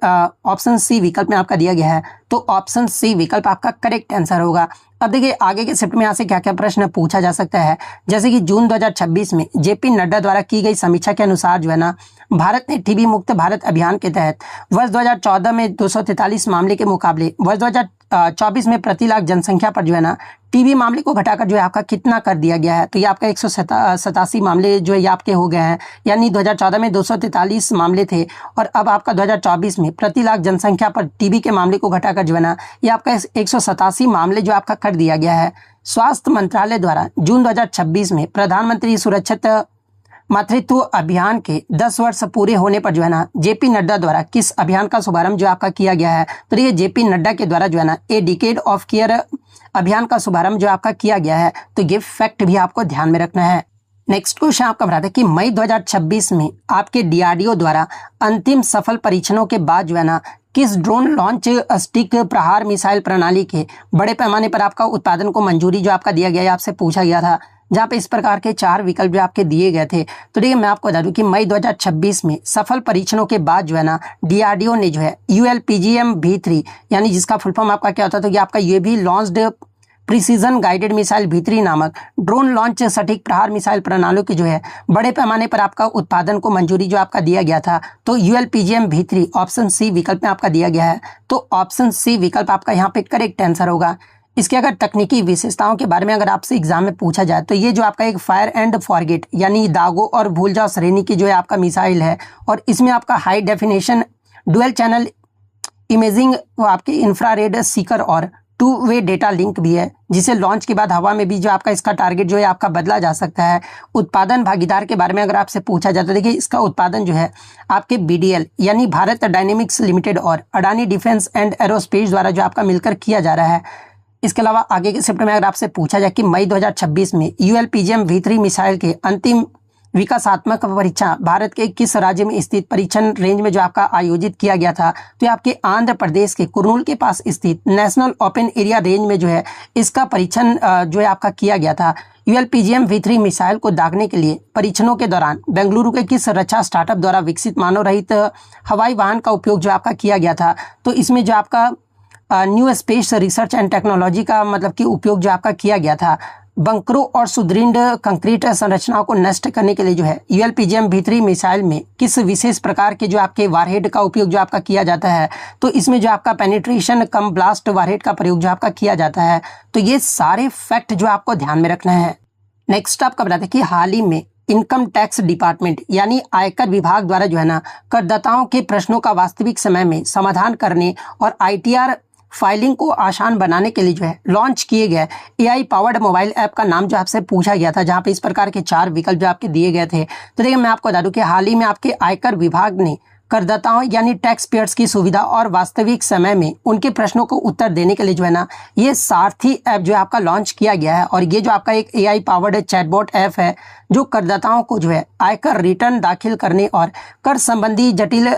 [SPEAKER 1] ऑप्शन सी विकल्प में आपका दिया गया है, तो ऑप्शन सी विकल्प आपका करेक्ट आंसर होगा। अब देखिए आगे के शिफ्ट में यहाँ से क्या क्या प्रश्न पूछा जा सकता है, जैसे कि जून 2026 में JP नड्डा द्वारा की गई समीक्षा के अनुसार जो है ना भारत ने टीबी मुक्त भारत अभियान के तहत वर्ष 2014 में 243 मामले के मुकाबले वर्ष 2024 में प्रति लाख जनसंख्या पर जो है ना टीबी मामले को घटाकर जो है आपका कितना कर दिया गया है, तो ये आपका 187 मामले जो है आपके हो गए हैं। यानी 2014 में 243 मामले थे और अब आपका 2024 में प्रति लाख जनसंख्या पर टीबी के मामले को घटाकर जो है ना ये आपका 187 मामले जो आपका कर दिया गया है। स्वास्थ्य मंत्रालय द्वारा जून 2026 में प्रधानमंत्री सुरक्षित मातृत्व अभियान के 10 वर्ष पूरे होने पर जो है ना जेपी नड्डा द्वारा किस अभियान का शुभारंभ जो आपका किया गया है? तो ये जेपी नड्डा के द्वारा जो है ना ए डिकेड ऑफ केयर अभियान का शुभारंभ जो आपका किया गया है। तो ये फैक्ट भी आपको ध्यान में रखना है। नेक्स्ट क्वेश्चन आपका बताते हैं कि मई 2026 में आपके डीआरडीओ द्वारा अंतिम सफल परीक्षणों के बाद जो है ना किस ड्रोन लॉन्च स्टिक प्रहार मिसाइल प्रणाली के बड़े पैमाने पर आपका उत्पादन को मंजूरी जो आपका दिया गया है, आपसे पूछा गया था, जहां पे इस प्रकार के 4 विकल्प जो आपके दिए गए थे। तो देखिए मैं आपको बता दूं कि मई 2026 में सफल परीक्षणों के बाद जो है ना डीआरडीओ ने जो है ULPGM-V3 यानी जिसका फुल फॉर्म आपका क्या होता है, तो ये आपका UAV launched precision guided missile V3 नामक ड्रोन लॉन्च सटीक प्रहार मिसाइल प्रणालियों के जो है बड़े पैमाने पर आपका उत्पादन को मंजूरी जो आपका दिया गया था। तो ULPGM-V3 ऑप्शन सी विकल्प में आपका दिया गया है। तो ऑप्शन सी विकल्प आपका यहाँ पे करेक्ट आंसर होगा। इसके अगर तकनीकी विशेषताओं के बारे में अगर आपसे एग्जाम में पूछा जाए तो ये जो आपका एक फायर एंड फॉरगेट यानी दागो और भूल जाओ श्रेणी की जो है आपका मिसाइल है, और इसमें आपका high definition dual channel imaging आपके इंफ्रारेड सीकर और 2 वे डेटा लिंक भी है, जिसे लॉन्च के बाद हवा में भी जो आपका इसका टारगेट जो है आपका बदला जा सकता है। उत्पादन भागीदार के बारे में अगर आपसे पूछा जाए तो देखिए इसका उत्पादन जो है आपके BDL यानी भारत डायनेमिक्स लिमिटेड और अडानी डिफेंस एंड एरोस्पेस द्वारा जो आपका मिलकर किया जा रहा है। इसके अलावा आगे के शिफ्ट में अगर आपसे पूछा जाए कि मई 2026 में ULPGM-V3 मिसाइल के अंतिम विकासात्मक परीक्षण भारत के किस राज्य में स्थित परीक्षण रेंज में जो आपका आयोजित किया गया था, तो आपके आंध्र प्रदेश के कुर्नूल के पास स्थित नेशनल ओपन एरिया रेंज में जो है इसका परीक्षण जो है आपका किया गया था। ULPGM-V3 मिसाइल को दागने के लिए परीक्षणों के दौरान बेंगलुरु के किस रक्षा स्टार्टअप द्वारा विकसित मानव रहित हवाई वाहन का उपयोग जो आपका किया गया था? तो इसमें जो आपका new space research and technology का मतलब कि उपयोग जो आपका किया गया था। बंकरों और सुदृढ़ कंक्रीट संरचनाओं को नष्ट करने के लिए जो है ULPGM-V3 मिसाइल में किस विशेष प्रकार के जो आपके वारहेड का उपयोग जो आपका किया जाता है? तो इसमें जो आपका पेनिट्रेशन कम ब्लास्ट वारहेड का प्रयोग जो आपका किया जाता है। तो ये सारे फैक्ट जो आपको ध्यान में रखना है। नेक्स्ट आपका बताते हैं कि हाल ही में इनकम टैक्स डिपार्टमेंट यानी आयकर विभाग द्वारा जो है ना करदाताओं के प्रश्नों का वास्तविक समय में समाधान करने और ITR फाइलिंग को आसान बनाने के लिए जो है लॉन्च किए गए AI पावर्ड मोबाइल ऐप का नाम जो आपसे पूछा गया था, जहां पे इस प्रकार के 4 विकल्प जो आपके दिए गए थे। तो देखिए मैं आपको बता दूं कि हाल ही में आपके आयकर विभाग ने करदाताओं यानी टैक्स पेयर्स की सुविधा और वास्तविक समय में उनके प्रश्नों को उत्तर देने के लिए जो है ना ये सारथी ऐप जो है आपका लॉन्च किया गया है। और ये जो आपका एक AI पावर्ड चैटबॉट ऐप है जो करदाताओं को जो है आयकर रिटर्न दाखिल करने और कर संबंधी जटिल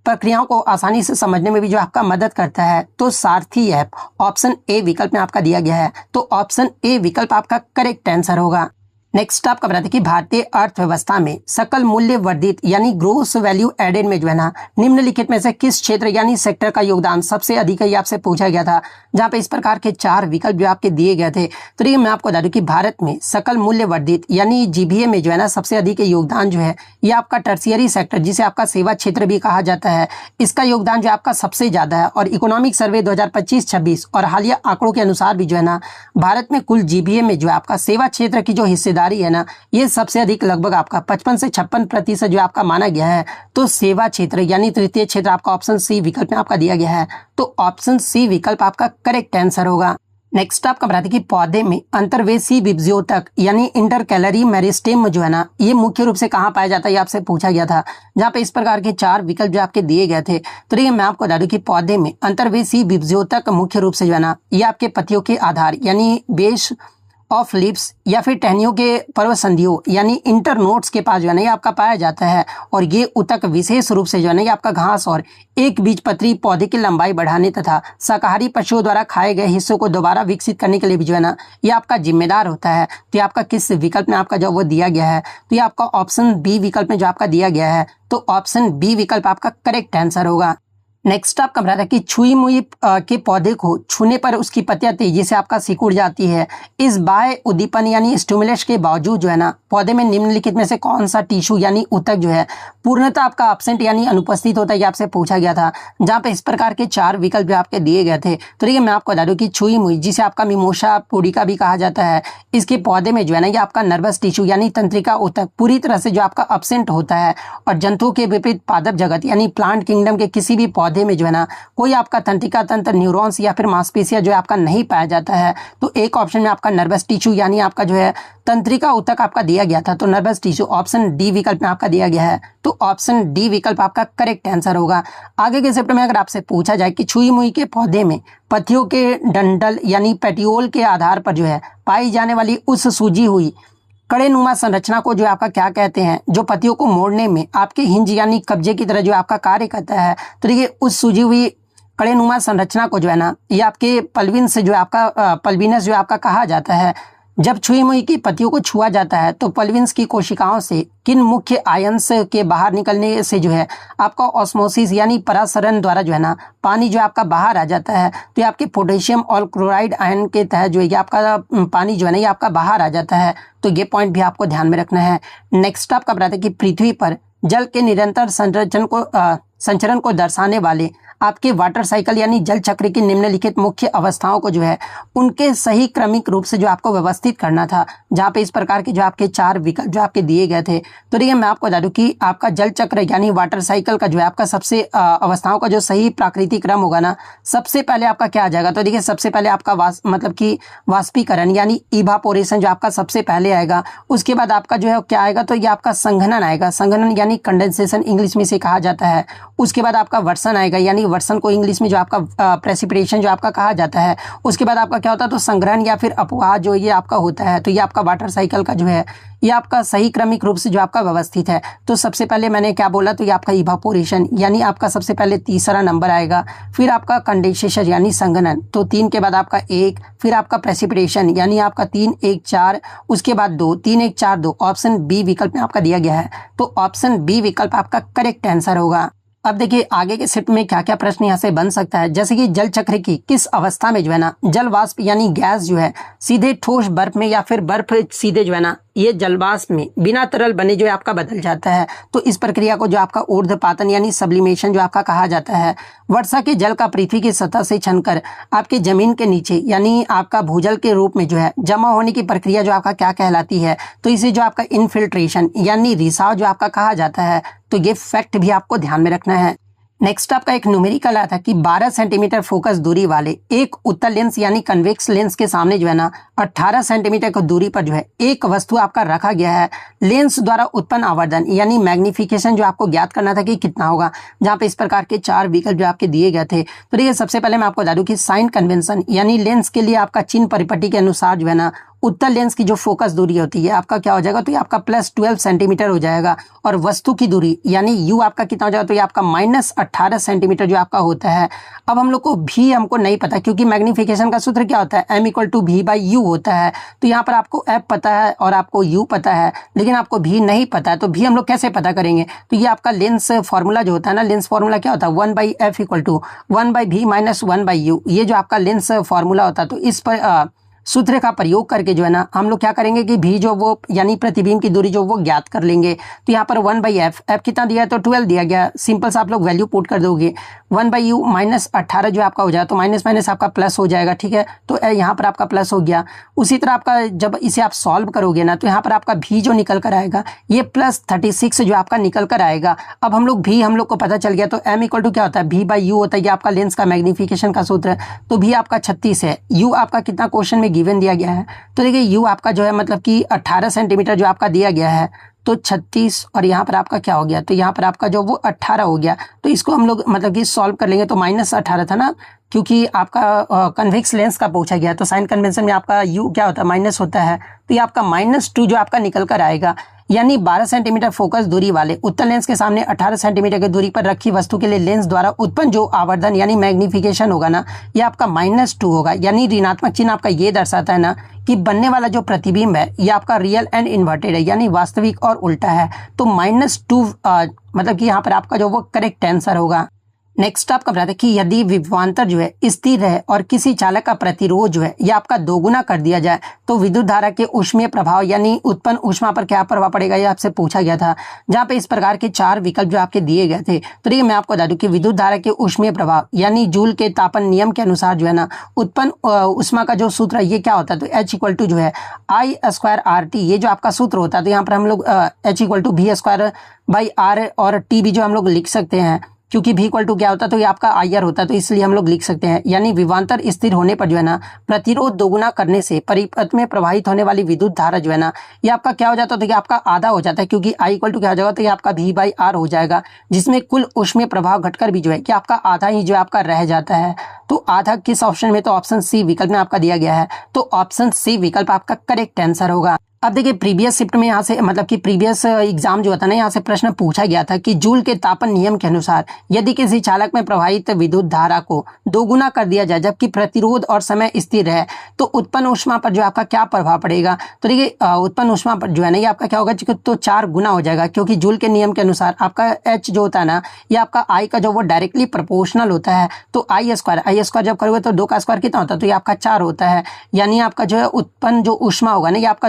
[SPEAKER 1] प्रक्रियाओं को आसानी से समझने में भी जो आपका मदद करता है। तो सारथी ऐप ऑप्शन ए विकल्प में आपका दिया गया है। तो ऑप्शन ए विकल्प आपका करेक्ट आंसर होगा। नेक्स्ट आपका बताते हैं कि भारतीय अर्थव्यवस्था में सकल मूल्य वर्धित यानी ग्रोस वैल्यू एडेड में जो है ना निम्नलिखित में से किस क्षेत्र यानी सेक्टर का योगदान सबसे अधिक है, ये आपसे पूछा गया था, जहां पे इस प्रकार के 4 विकल्प जो आपके दिए गए थे। तो देखिए मैं आपको बता दूं कि भारत में सकल मूल्य वर्धित यानी GVA में जो है ना सबसे अधिक योगदान जो है ये आपका टर्शियरी सेक्टर जिसे आपका सेवा क्षेत्र भी कहा जाता है, इसका योगदान जो आपका सबसे ज्यादा है। और इकोनॉमिक सर्वे 2025-26 और हालिया आंकड़ों के अनुसार भी जो है ना भारत में कुल GVA में जो आपका सेवा क्षेत्र की जो हिस्सेदारी है ना ये सबसे अधिक लगभग आपका 55 से 56% जो आपका माना गया है। तो सेवा क्षेत्र यानी तृतीय क्षेत्र आपका ऑप्शन सी विकल्प में आपका दिया गया है। तो ऑप्शन सी विकल्प आपका करेक्ट आंसर होगा। नेक्स्ट आपका बताते कि पौधे में अंतर्वेशी विभज्योतक यानी इंटरकैलरी मेरिस्टेम जो है ना ये मुख्य रूप से कहाँ पाया जाता है, ये आपसे पूछा गया था, जहाँ पे इस प्रकार के 4 विकल्प जो आपके दिए गए थे। तो देखिए मैं आपको बता दूं कि पौधे में अंतर्वेशी विभज्योतक मुख्य रूप से जो है ना ये आपके पत्तियों के आधार यानी बेस ऑफ लिप्स या फिर टहनियों के पर्व संधियों यानी इंटरनोड्स के पास जो है ना ये आपका पाया जाता है। और ये उतक विशेष रूप से जो है ना ये आपका घास और एक बीजपत्री पौधे की लंबाई बढ़ाने तथा शाकाहारी पशुओं द्वारा खाए गए हिस्सों को दोबारा विकसित करने के लिए भी जो है ना ये आपका जिम्मेदार होता है। तो ये आपका किस विकल्प में आपका जो वो दिया गया है, तो ये आपका ऑप्शन बी विकल्प में जो आपका दिया गया है। तो ऑप्शन बी विकल्प आपका करेक्ट आंसर होगा। नेक्स्ट आपका बताता है कि छुई मुई के पौधे को छूने पर उसकी पत्तियां तेजी से आपका सिकुड़ जाती है। इस बाह्य उद्दीपन यानी स्टिमुलस के बावजूद जो है ना पौधे में निम्नलिखित में से कौन सा टिश्यू यानी ऊतक जो है पूर्णतः आपका एब्सेंट यानी अनुपस्थित होता है, ये आपसे पूछा गया था, जहां पे इस प्रकार के 4 विकल्प जो आपके दिए गए थे। तो देखिए मैं आपको बता दूं कि छुई मुई जिसे आपका मिमोसा पुडिका भी कहा जाता है, इसके पौधे में जो है ना ये आपका नर्वस टिश्यू यानी तंत्रिका ऊतक पूरी तरह से जो आपका एब्सेंट होता है। और जंतुओं के विपरीत पादप जगत यानी प्लांट किंगडम के किसी भी पौधे पौधे में जो है ना कोई आपका तंत्रिका तंत्र, न्यूरॉन्स या फिर मांसपेशियां जो है आपका नहीं पाया जाता है, तो एक ऑप्शन में आपका नर्वस टिश्यू यानी आपका जो है तंत्रिका ऊतक आपका दिया गया था, तो नर्वस टिश्यू ऑप्शन डी विकल्प में आपका दिया गया है, तो ऑप्शन डी विकल्प आपका करेक्ट आंसर होगा। आगे के स्टेप में अगर आपसे पूछा जाए कि छुई मुई के पौधे में पत्तियों के डंडल यानी पेटियोल के आधार पर जो है पाई जाने वाली उस सूजी हुई कड़ेनुमा संरचना को जो आपका क्या कहते हैं, जो पत्तियों को मोड़ने में आपके हिंज यानी कब्जे की तरह जो आपका कार्य करता है, तो देखिए उस सूजी हुई कड़ेनुमा संरचना को जो है ना ये आपके पल्विन से जो आपका पल्विनस जो आपका कहा जाता है। जब छुई मुई की पत्तियों को छुआ जाता है तो पल्विन्स की कोशिकाओं से किन मुख्य आयंस के बाहर निकलने से जो है आपका ऑस्मोसिस यानी परासरण द्वारा जो है ना पानी जो आपका बाहर आ जाता है, तो ये आपके पोटेशियम और क्लोराइड आयन के तहत जो है ये आपका पानी जो है ना ये आपका बाहर आ जाता है, तो ये पॉइंट भी आपको ध्यान में रखना है। नेक्स्ट आपका बताते हैं कि पृथ्वी पर जल के निरंतर संचरण को दर्शाने वाले आपके वाटर साइकिल यानी जल चक्र की निम्नलिखित मुख्य अवस्थाओं को जो है उनके सही क्रमिक रूप से जो आपको व्यवस्थित करना था, जहाँ पे इस प्रकार के जो आपके 4 विकल्प जो आपके दिए गए थे। तो देखिए मैं आपको बता दूं कि आपका जल चक्र यानी वाटर साइकिल का जो है आपका सबसे अवस्थाओं का जो सही प्राकृतिक क्रम होगा ना, सबसे पहले आपका क्या आ जाएगा, तो देखिए सबसे पहले आपका मतलब कि वाष्पीकरण यानी इवापोरेशन जो आपका सबसे पहले आएगा। उसके बाद आपका जो है क्या आएगा, तो ये आपका संघनन आएगा, संघनन यानी कंडेंसेशन इंग्लिश में से कहा जाता है। उसके बाद आपका वर्षण आएगा यानी वर्षण को इंग्लिश में जो आपका प्रेसिपिटेशन जो आपका कहा जाता है। उसके बाद आपका क्या होता है, तो संग्रहण या फिर अपवाह जो ये आपका होता है, तो ये आपका वाटर साइकिल का जो है ये आपका सही क्रमिक रूप से जो आपका व्यवस्थित है। तो सबसे पहले मैंने क्या बोला, तो ये आपका इवापोरेशन यानी आपका सबसे पहले तीसरा नंबर आएगा, फिर आपका कंडेंसेशन यानी संघनन, तो 3 के बाद आपका 1, फिर आपका प्रेसिपिटेशन यानी आपका 3 1 4, उसके बाद 2 3 1 4 2, ऑप्शन बी विकल्प में आपका दिया गया है, तो ऑप्शन बी विकल्प आपका करेक्ट आंसर होगा। अब देखिए आगे के शिफ्ट में क्या क्या प्रश्न यहाँ से बन सकता है, जैसे कि जल चक्र की किस अवस्था में जो है ना जल वाष्प यानी गैस जो है सीधे ठोस बर्फ में या फिर बर्फ सीधे जो है ना ये जलवाष्प में बिना तरल बने जो है आपका बदल जाता है, तो इस प्रक्रिया को जो आपका ऊर्ध्वपातन यानी सब्लिमेशन जो आपका कहा जाता है। वर्षा के जल का पृथ्वी की सतह से छनकर आपके जमीन के नीचे यानी आपका भूजल के रूप में जो है जमा होने की प्रक्रिया जो आपका क्या कहलाती है, तो इसे जो आपका इनफिल्ट्रेशन यानी रिसाव जो आपका कहा जाता है, तो ये फैक्ट भी आपको ध्यान में रखना है। नेक्स्ट आपका एक न्यूमेरिकल आया था कि 12 सेंटीमीटर फोकस दूरी वाले एक उत्तल लेंस यानी कन्वेक्स लेंस के सामने जो है ना 18 सेंटीमीटर की दूरी पर जो है एक वस्तु आपका रखा गया है। लेंस द्वारा उत्पन्न आवर्धन यानी मैग्निफिकेशन जो आपको ज्ञात करना था कि कितना होगा, जहाँ पे इस प्रकार के 4 विकल्प जो आपके दिए गए थे। तो देखिए सबसे पहले मैं आपको बता दूं कि साइन कन्वेंशन यानी लेंस के लिए आपका चिन्ह परिपट्टी के अनुसार जो है ना उत्तल लेंस की जो फोकस दूरी होती है आपका क्या हो जाएगा, तो ये आपका +12 सेंटीमीटर हो जाएगा, और वस्तु की दूरी यानी यू आपका कितना हो जाएगा, तो ये आपका -18 सेंटीमीटर जो आपका होता है। अब हम लोग को भी हमको नहीं पता क्योंकि मैग्निफिकेशन का सूत्र क्या होता है, m = v/u होता है। तो यहाँ पर आपको f पता है और आपको u पता है, लेकिन आपको भी नहीं पता है, तो भी हम लोग कैसे पता करेंगे, तो ये आपका लेंस फॉर्मूला जो होता है ना, लेंस फॉर्मूला क्या होता है 1/f = 1/v - 1/u, ये जो आपका लेंस फॉर्मूला होता है। तो इस पर सूत्र का प्रयोग करके जो है ना हम लोग क्या करेंगे कि भी जो वो यानी प्रतिबिंब की दूरी जो वो ज्ञात कर लेंगे। तो यहाँ पर 1/f, f कितना दिया है, तो 12 दिया गया, सिंपल सा आप लोग वैल्यू पुट कर दोगे, 1/u -18 जो आपका हो जाएगा, तो माइनस माइनस आपका प्लस हो जाएगा, ठीक है। तो यहाँ पर आपका प्लस हो गया। उसी तरह आपका जब इसे आप सॉल्व करोगे ना, तो यहाँ पर आपका भी जो निकल कर आएगा ये +36 जो आपका निकल कर आएगा। अब हम लोग को पता चल गया, तो m = क्या होता है, v/u होता है, ये आपका लेंस का मैग्निफिकेशन का सूत्र। तो भी आपका 36 है, u आपका कितना क्वेश्चन में गिवन दिया गया है, तो देखिए यू आपका जो है मतलब कि 18 सेंटीमीटर जो आपका दिया गया है, तो 36 और यहाँ पर आपका क्या हो गया, तो यहाँ पर आपका जो वो 18 हो गया। तो इसको हम लोग मतलब कि सॉल्व कर लेंगे, तो -18 था ना, क्योंकि आपका कन्वेक्स लेंस का पूछा गया, तो साइन कन्वेंशन में आपका u क्या होता है, माइनस होता है, तो ये आपका -2 जो आपका निकल कर आएगा। यानी 12 सेंटीमीटर फोकस दूरी वाले उत्तल लेंस के सामने 18 सेंटीमीटर की दूरी पर रखी वस्तु के लिए लेंस द्वारा उत्पन्न जो आवर्धन यानी मैग्निफिकेशन होगा ना, ये आपका -2 होगा। यानी ऋणात्मक चिन्ह आपका ये दर्शाता है ना कि बनने वाला जो प्रतिबिंब है ये आपका रियल एंड इन्वर्टेड है, यानी वास्तविक और उल्टा है। तो -2 मतलब कि यहाँ पर आपका जो वो करेक्ट आंसर होगा। नेक्स्ट आपका बताते हैं कि यदि विभवांतर जो है स्थिर है और किसी चालक का प्रतिरोध जो है ये आपका दोगुना कर दिया जाए, तो विद्युत धारा के ऊष्मीय प्रभाव यानी उत्पन्न ऊष्मा पर क्या प्रभाव पड़ेगा, ये आपसे पूछा गया था, जहाँ पे इस प्रकार के 4 विकल्प जो आपके दिए गए थे। तो देखिए मैं आपको बता दूं कि विद्युत धारा के ऊष्मीय प्रभाव यानी जूल के तापन नियम के अनुसार जो है ना उत्पन्न ऊष्मा का जो सूत्र ये क्या होता है, तो H = जो है I² RT, ये जो आपका सूत्र होता है। तो यहाँ पर हम लोग H = V² R और T भी जो हम लोग लिख सकते हैं। क्योंकि v इक्वल टू क्या होता है, तो ये आपका IR होता है, तो इसलिए हम लोग लिख सकते हैं। यानी विभवांतर स्थिर होने पर जो है ना प्रतिरोध दोगुना करने से परिपथ में प्रवाहित होने वाली विद्युत धारा जो है ना ये आपका क्या हो जाता है, तो ये आपका आधा हो जाता है, क्योंकि I इक्वल टू क्या हो जाएगा, तो ये आपका V/R हो जाएगा, जिसमें कुल ऊष्मीय प्रभाव घटकर भी जो है कि आपका आधा ही जो है आपका रह जाता है। तो आधा किस ऑप्शन में, तो ऑप्शन सी विकल्प में आपका दिया गया है, तो ऑप्शन सी विकल्प आपका करेक्ट आंसर होगा। अब देखिए प्रीवियस शिफ्ट में यहाँ से मतलब कि प्रीवियस एग्जाम जो होता है ना, यहाँ से प्रश्न पूछा गया था कि जूल के तापन नियम के अनुसार यदि किसी चालक में प्रवाहित विद्युत धारा को दोगुना कर दिया जाए जबकि प्रतिरोध और समय स्थिर है, तो उत्पन्न ऊष्मा पर जो आपका क्या प्रभाव पड़ेगा। तो देखिए उत्पन्न ऊष्मा पर जो है ना ये आपका क्या होगा, तो 4 गुना हो जाएगा, क्योंकि जूल के नियम के अनुसार आपका H जो होता है ना ये आपका I का जो वो डायरेक्टली प्रोपोर्शनल होता है। तो I स्क्वायर जब करोगे तो 2 का स्क्वायर कितना होता है, तो ये आपका 4 होता है। यानी आपका जो है उत्पन्न जो ऊष्मा होगा ना ये आपका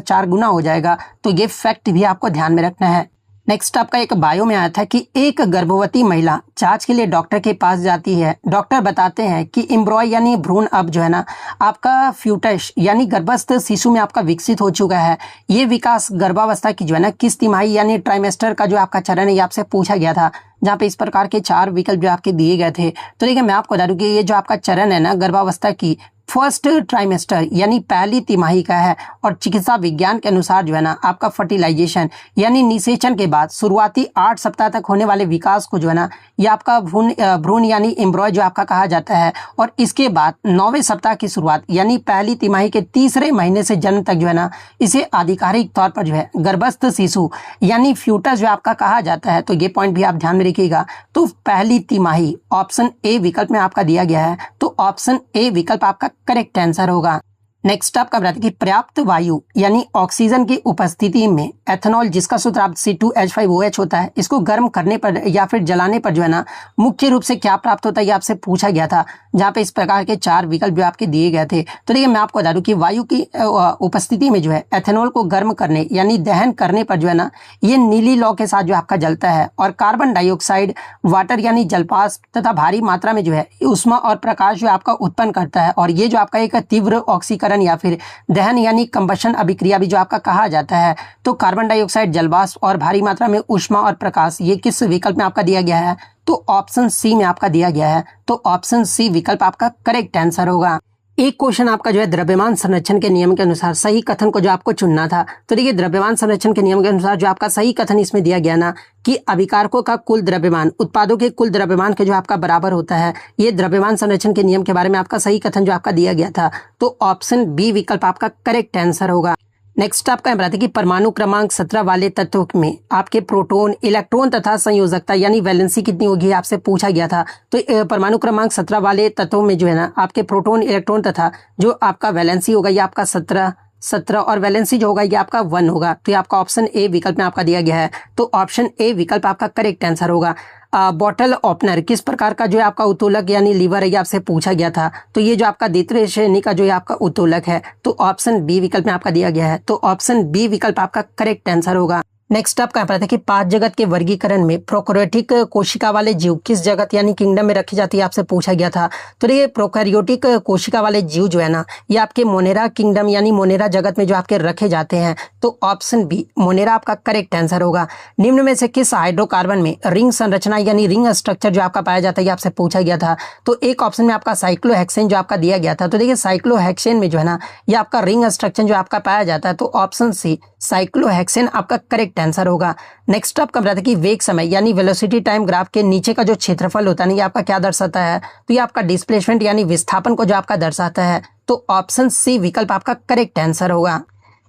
[SPEAKER 1] 4 गुना हो जाएगा। तो ये फैक्ट भी आपको ध्यान में रखना है। नेक्स्ट आपका एक बायो में आया था कि एक गर्भवती महिला जांच के लिए डॉक्टर के पास जाती है। डॉक्टर बताते हैं कि एम्ब्रॉय यानी भ्रूण अब जो है ना आपका फ्यूटस यानी गर्भस्थ शिशु में आपका विकसित हो चुका है। ये विकास गर्भावस्था की जो है ना किस तिमाही यानी ट्राइमेस्टर का जो आपका चरण है ये आपसे पूछा गया था, जहाँ पे इस प्रकार के 4 विकल्प जो आपके दिए गए थे। तो देखिए मैं आपको बता दूं कि ये जो आपका चरण है ना गर्भावस्था की फर्स्ट ट्राइमेस्टर यानी पहली तिमाही का है, और चिकित्सा विज्ञान के अनुसार जो है ना आपका फर्टिलाइजेशन यानी निषेचन के बाद शुरुआती 8 सप्ताह तक होने वाले विकास को जो है ना ये आपका भ्रूण यानी एम्ब्रॉय जो आपका कहा जाता है। और इसके बाद 9वें सप्ताह की शुरुआत यानी पहली तिमाही के 3रे महीने से जन्म तक जो है ना इसे आधिकारिक तौर पर जो है गर्भस्थ शिशु यानी फ्यूटस जो आपका कहा जाता है। तो ये पॉइंट भी आप ध्यान में रखिएगा। तो पहली तिमाही ऑप्शन ए विकल्प में आपका दिया गया है, तो ऑप्शन ए विकल्प आपका करेक्ट आंसर होगा। नेक्स्ट आपका बताते कि पर्याप्त वायु यानी ऑक्सीजन की उपस्थिति में एथेनॉल जिसका सूत्र आप C2H5OH होता है, इसको गर्म करने पर या फिर जलाने पर जो है ना मुख्य रूप से क्या प्राप्त होता है ये आपसे पूछा गया था, जहाँ पे इस प्रकार के 4 विकल्प जो आपके दिए गए थे। तो देखिए मैं आपको बता दूं कि वायु की उपस्थिति में जो है एथेनॉल को गर्म करने यानी दहन करने पर जो है ना ये नीली लौ के साथ जो आपका जलता है, और कार्बन डाइऑक्साइड वाटर यानी जलवाष्प तथा भारी मात्रा में जो है ऊष्मा और प्रकाश जो आपका उत्पन्न करता है, और ये जो आपका एक तीव्र ऑक्सीकरण या फिर दहन यानी कंबशन अभिक्रिया भी जो आपका कहा जाता है। तो कार्बन डाइऑक्साइड जलवाष्प और भारी मात्रा में ऊष्मा और प्रकाश ये किस विकल्प में आपका दिया गया है, तो ऑप्शन सी में आपका दिया गया है, तो ऑप्शन सी विकल्प आपका करेक्ट आंसर होगा। एक क्वेश्चन आपका जो है द्रव्यमान संरक्षण के नियम के अनुसार सही कथन को जो आपको चुनना था। तो देखिए द्रव्यमान संरक्षण के नियम के अनुसार जो आपका सही कथन इसमें दिया गया ना कि अभिकारकों का कुल द्रव्यमान उत्पादों के कुल द्रव्यमान के जो आपका बराबर होता है, ये द्रव्यमान संरक्षण के नियम के बारे में आपका सही कथन जो आपका दिया गया था, तो ऑप्शन बी विकल्प आपका करेक्ट आंसर होगा। नेक्स्ट आपका बताते कि परमाणु क्रमांक 17 वाले तत्व में आपके प्रोटॉन, इलेक्ट्रॉन तथा संयोजकता यानी वैलेंसी कितनी होगी आपसे पूछा गया था। तो परमाणु क्रमांक 17 वाले तत्वों में जो है ना आपके प्रोटॉन, इलेक्ट्रॉन तथा जो आपका वैलेंसी होगा ये आपका 17 और वैलेंसी जो होगा ये आपका 1 होगा। तो ये आपका ऑप्शन ए विकल्प में आपका दिया गया है, तो ऑप्शन ए विकल्प आपका करेक्ट आंसर होगा। बॉटल ओपनर किस प्रकार का जो है आपका उत्तोलक यानी लीवर है ये आपसे पूछा गया था। तो ये जो आपका द्वितीय श्रेणी का जो है आपका उत्तोलक है, तो ऑप्शन बी विकल्प में आपका दिया गया है, तो ऑप्शन बी विकल्प आपका करेक्ट आंसर होगा। नेक्स्ट आप क्या पता है कि 5 जगत के वर्गीकरण में प्रोकैरियोटिक कोशिका वाले जीव किस जगत यानी किंगडम में रखी जाती है आपसे पूछा गया था। तो ये प्रोकैरियोटिक कोशिका वाले जीव जो है ना ये आपके मोनेरा किंगडम यानी मोनेरा जगत में जो आपके रखे जाते हैं, तो ऑप्शन बी मोनेरा आपका करेक्ट आंसर होगा। निम्न में से किस हाइड्रोकार्बन में रिंग संरचना यानी रिंग स्ट्रक्चर जो आपका पाया जाता है ये आपसे पूछा गया था। तो एक ऑप्शन में आपका साइक्लोहेक्सेन जो आपका दिया गया था। तो देखिए साइक्लोहेक्सेन में जो है ना ये आपका रिंग स्ट्रक्चर जो आपका पाया जाता है, तो ऑप्शन सी साइक्लोहेक्सेन आपका करेक्ट आंसर होगा। नेक्स्ट आपका बताते कि वेग समय यानी वेलोसिटी टाइम ग्राफ के नीचे का जो क्षेत्रफल होता है ना ये आपका क्या दर्शाता है, तो ये आपका डिस्प्लेसमेंट यानी विस्थापन को जो आपका दर्शाता है, तो ऑप्शन सी विकल्प आपका करेक्ट आंसर होगा।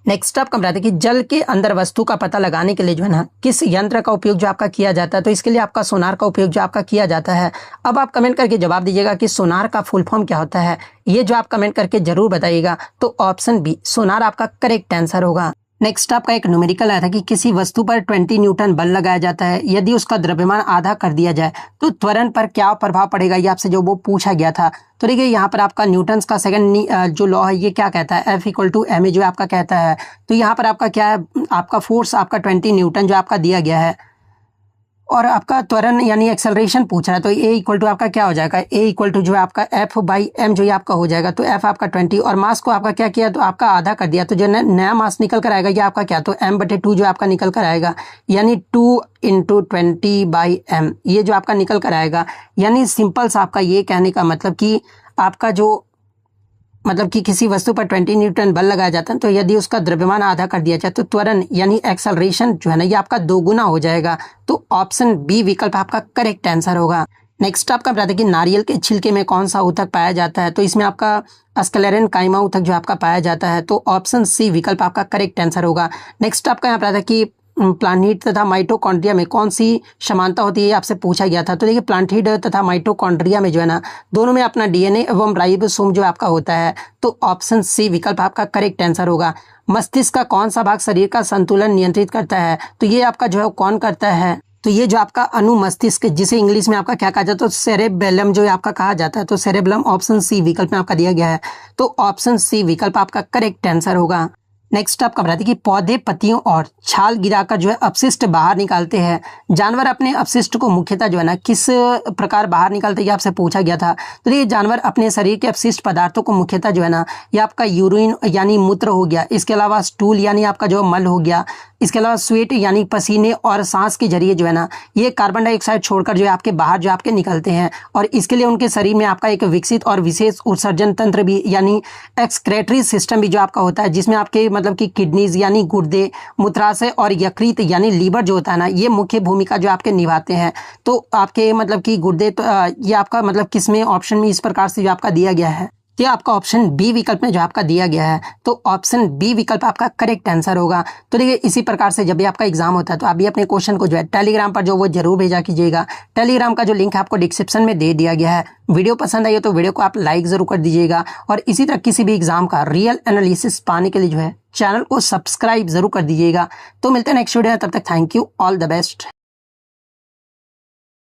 [SPEAKER 1] नेक्स्ट आपका बताते कि जल के अंदर वस्तु का पता लगाने के लिए जो है ना किस यंत्र का उपयोग जो आपका किया जाता है। तो इसके लिए आपका सोनार का उपयोग जो आपका किया जाता है। अब आप कमेंट करके जवाब दीजिएगा कि सोनार का फुल फॉर्म क्या होता है, ये जो आप कमेंट करके जरूर बताइएगा, तो ऑप्शन बी सोनार आपका करेक्ट आंसर होगा। नेक्स्ट आपका एक न्यूमेरिकल आया था कि किसी वस्तु पर 20 न्यूटन बल लगाया जाता है, यदि उसका द्रव्यमान आधा कर दिया जाए तो त्वरण पर क्या प्रभाव पड़ेगा, ये आपसे जो वो पूछा गया था। तो देखिए यहाँ पर आपका न्यूटन्स का सेकंड जो लॉ है ये क्या कहता है, F = ma जो आपका कहता है। तो यहाँ पर आपका क्या है, आपका फोर्स आपका 20 न्यूटन जो आपका दिया गया है, और आपका त्वरण यानी एक्सेलरेशन पूछ रहा है, तो ए इक्वल टू आपका क्या हो जाएगा, ए इक्वल टू जो है आपका एफ बाई एम जो ये आपका हो जाएगा, तो एफ आपका 20 और मास को आपका क्या किया, तो आपका आधा कर दिया, तो जो नया मास निकल कर आएगा ये आपका क्या, तो m/2 जो आपका निकल कर आएगा, यानी 2 × 20/m ये जो आपका निकल कर आएगा। यानी सिंपल सा आपका ये कहने का मतलब कि आपका जो मतलब कि किसी वस्तु पर 20 न्यूटन बल लगाया जाता है, तो यदि उसका द्रव्यमान आधा कर दिया जाए तो त्वरण यानी एक्सेलरेशन जो है ना ये आपका 2 गुना हो जाएगा। तो ऑप्शन बी विकल्प आपका करेक्ट आंसर होगा। नेक्स्ट आपका बताते हैं कि नारियल के छिलके में कौन सा ऊतक पाया जाता है, तो इसमें आपका स्क्लेरेन काइमा ऊतक जो आपका पाया जाता है, तो ऑप्शन सी विकल्प आपका करेक्ट आंसर होगा। नेक्स्ट आपका यहाँ बताता है कि प्लांट तथा माइटोकॉन्ड्रिया में कौन सी समानता होती है, आपसे पूछा गया था। तो देखिए प्लांट तथा माइटोकॉन्ड्रिया में जो है ना दोनों में अपना डीएनए एवं राइबोसोम जो आपका होता है, तो ऑप्शन सी विकल्प आपका करेक्ट आंसर होगा। मस्तिष्क का कौन सा भाग शरीर का संतुलन नियंत्रित करता है, तो ये आपका जो है कौन करता है, तो ये जो आपका अनुमस्तिष्क जिसे इंग्लिश में आपका क्या कहा जाता है, तो सेरेबेलम जो आपका कहा जाता है, तो सेरेबेलम ऑप्शन सी विकल्प में आपका दिया गया है, तो ऑप्शन सी विकल्प आपका करेक्ट आंसर होगा। नेक्स्ट आपका बताते हैं कि पौधे पत्तियों और छाल गिराकर जो है अपशिष्ट बाहर निकालते हैं। जानवर अपने अपशिष्ट को मुख्यतः जो है ना किस प्रकार बाहर निकालते हैं, ये आपसे पूछा गया था। तो ये जानवर अपने शरीर के अपशिष्ट पदार्थों को मुख्यतः जो है ना ये आपका यूरिन यानी मूत्र हो गया, इसके अलावा स्टूल यानी आपका जो मल हो गया, इसके अलावा स्वेट यानी पसीने और सांस के जरिए जो है ना ये कार्बन डाइऑक्साइड छोड़कर जो है आपके बाहर जो आपके निकलते हैं। और इसके लिए उनके शरीर में आपका एक विकसित और विशेष उत्सर्जन तंत्र भी यानी एक्सक्रेटरी सिस्टम भी जो आपका होता है, जिसमें आपके मतलब कि किडनीज यानी गुर्दे, मूत्राशय और यकृत यानी लीवर जो होता है ना ये मुख्य भूमिका जो आपके निभाते हैं। तो आपके मतलब कि गुर्दे तो ये आपका मतलब किसमें ऑप्शन में इस प्रकार से जो आपका दिया गया है, ये आपका ऑप्शन बी विकल्प में जो आपका दिया गया है, तो ऑप्शन बी विकल्प आपका करेक्ट आंसर होगा। तो देखिए इसी प्रकार से जब भी आपका एग्जाम होता है तो आप भी अपने क्वेश्चन को जो है टेलीग्राम पर जो वो जरूर भेजा कीजिएगा। टेलीग्राम का जो लिंक है आपको डिस्क्रिप्शन में दे दिया गया है। वीडियो पसंद आई हो तो वीडियो को आप लाइक जरूर कर दीजिएगा, और इसी तरह किसी भी एग्जाम का रियल एनालिसिस पाने के लिए जो है चैनल को सब्सक्राइब जरूर कर दीजिएगा। तो मिलते हैं नेक्स्ट वीडियो में, तब तक thank you, all the best.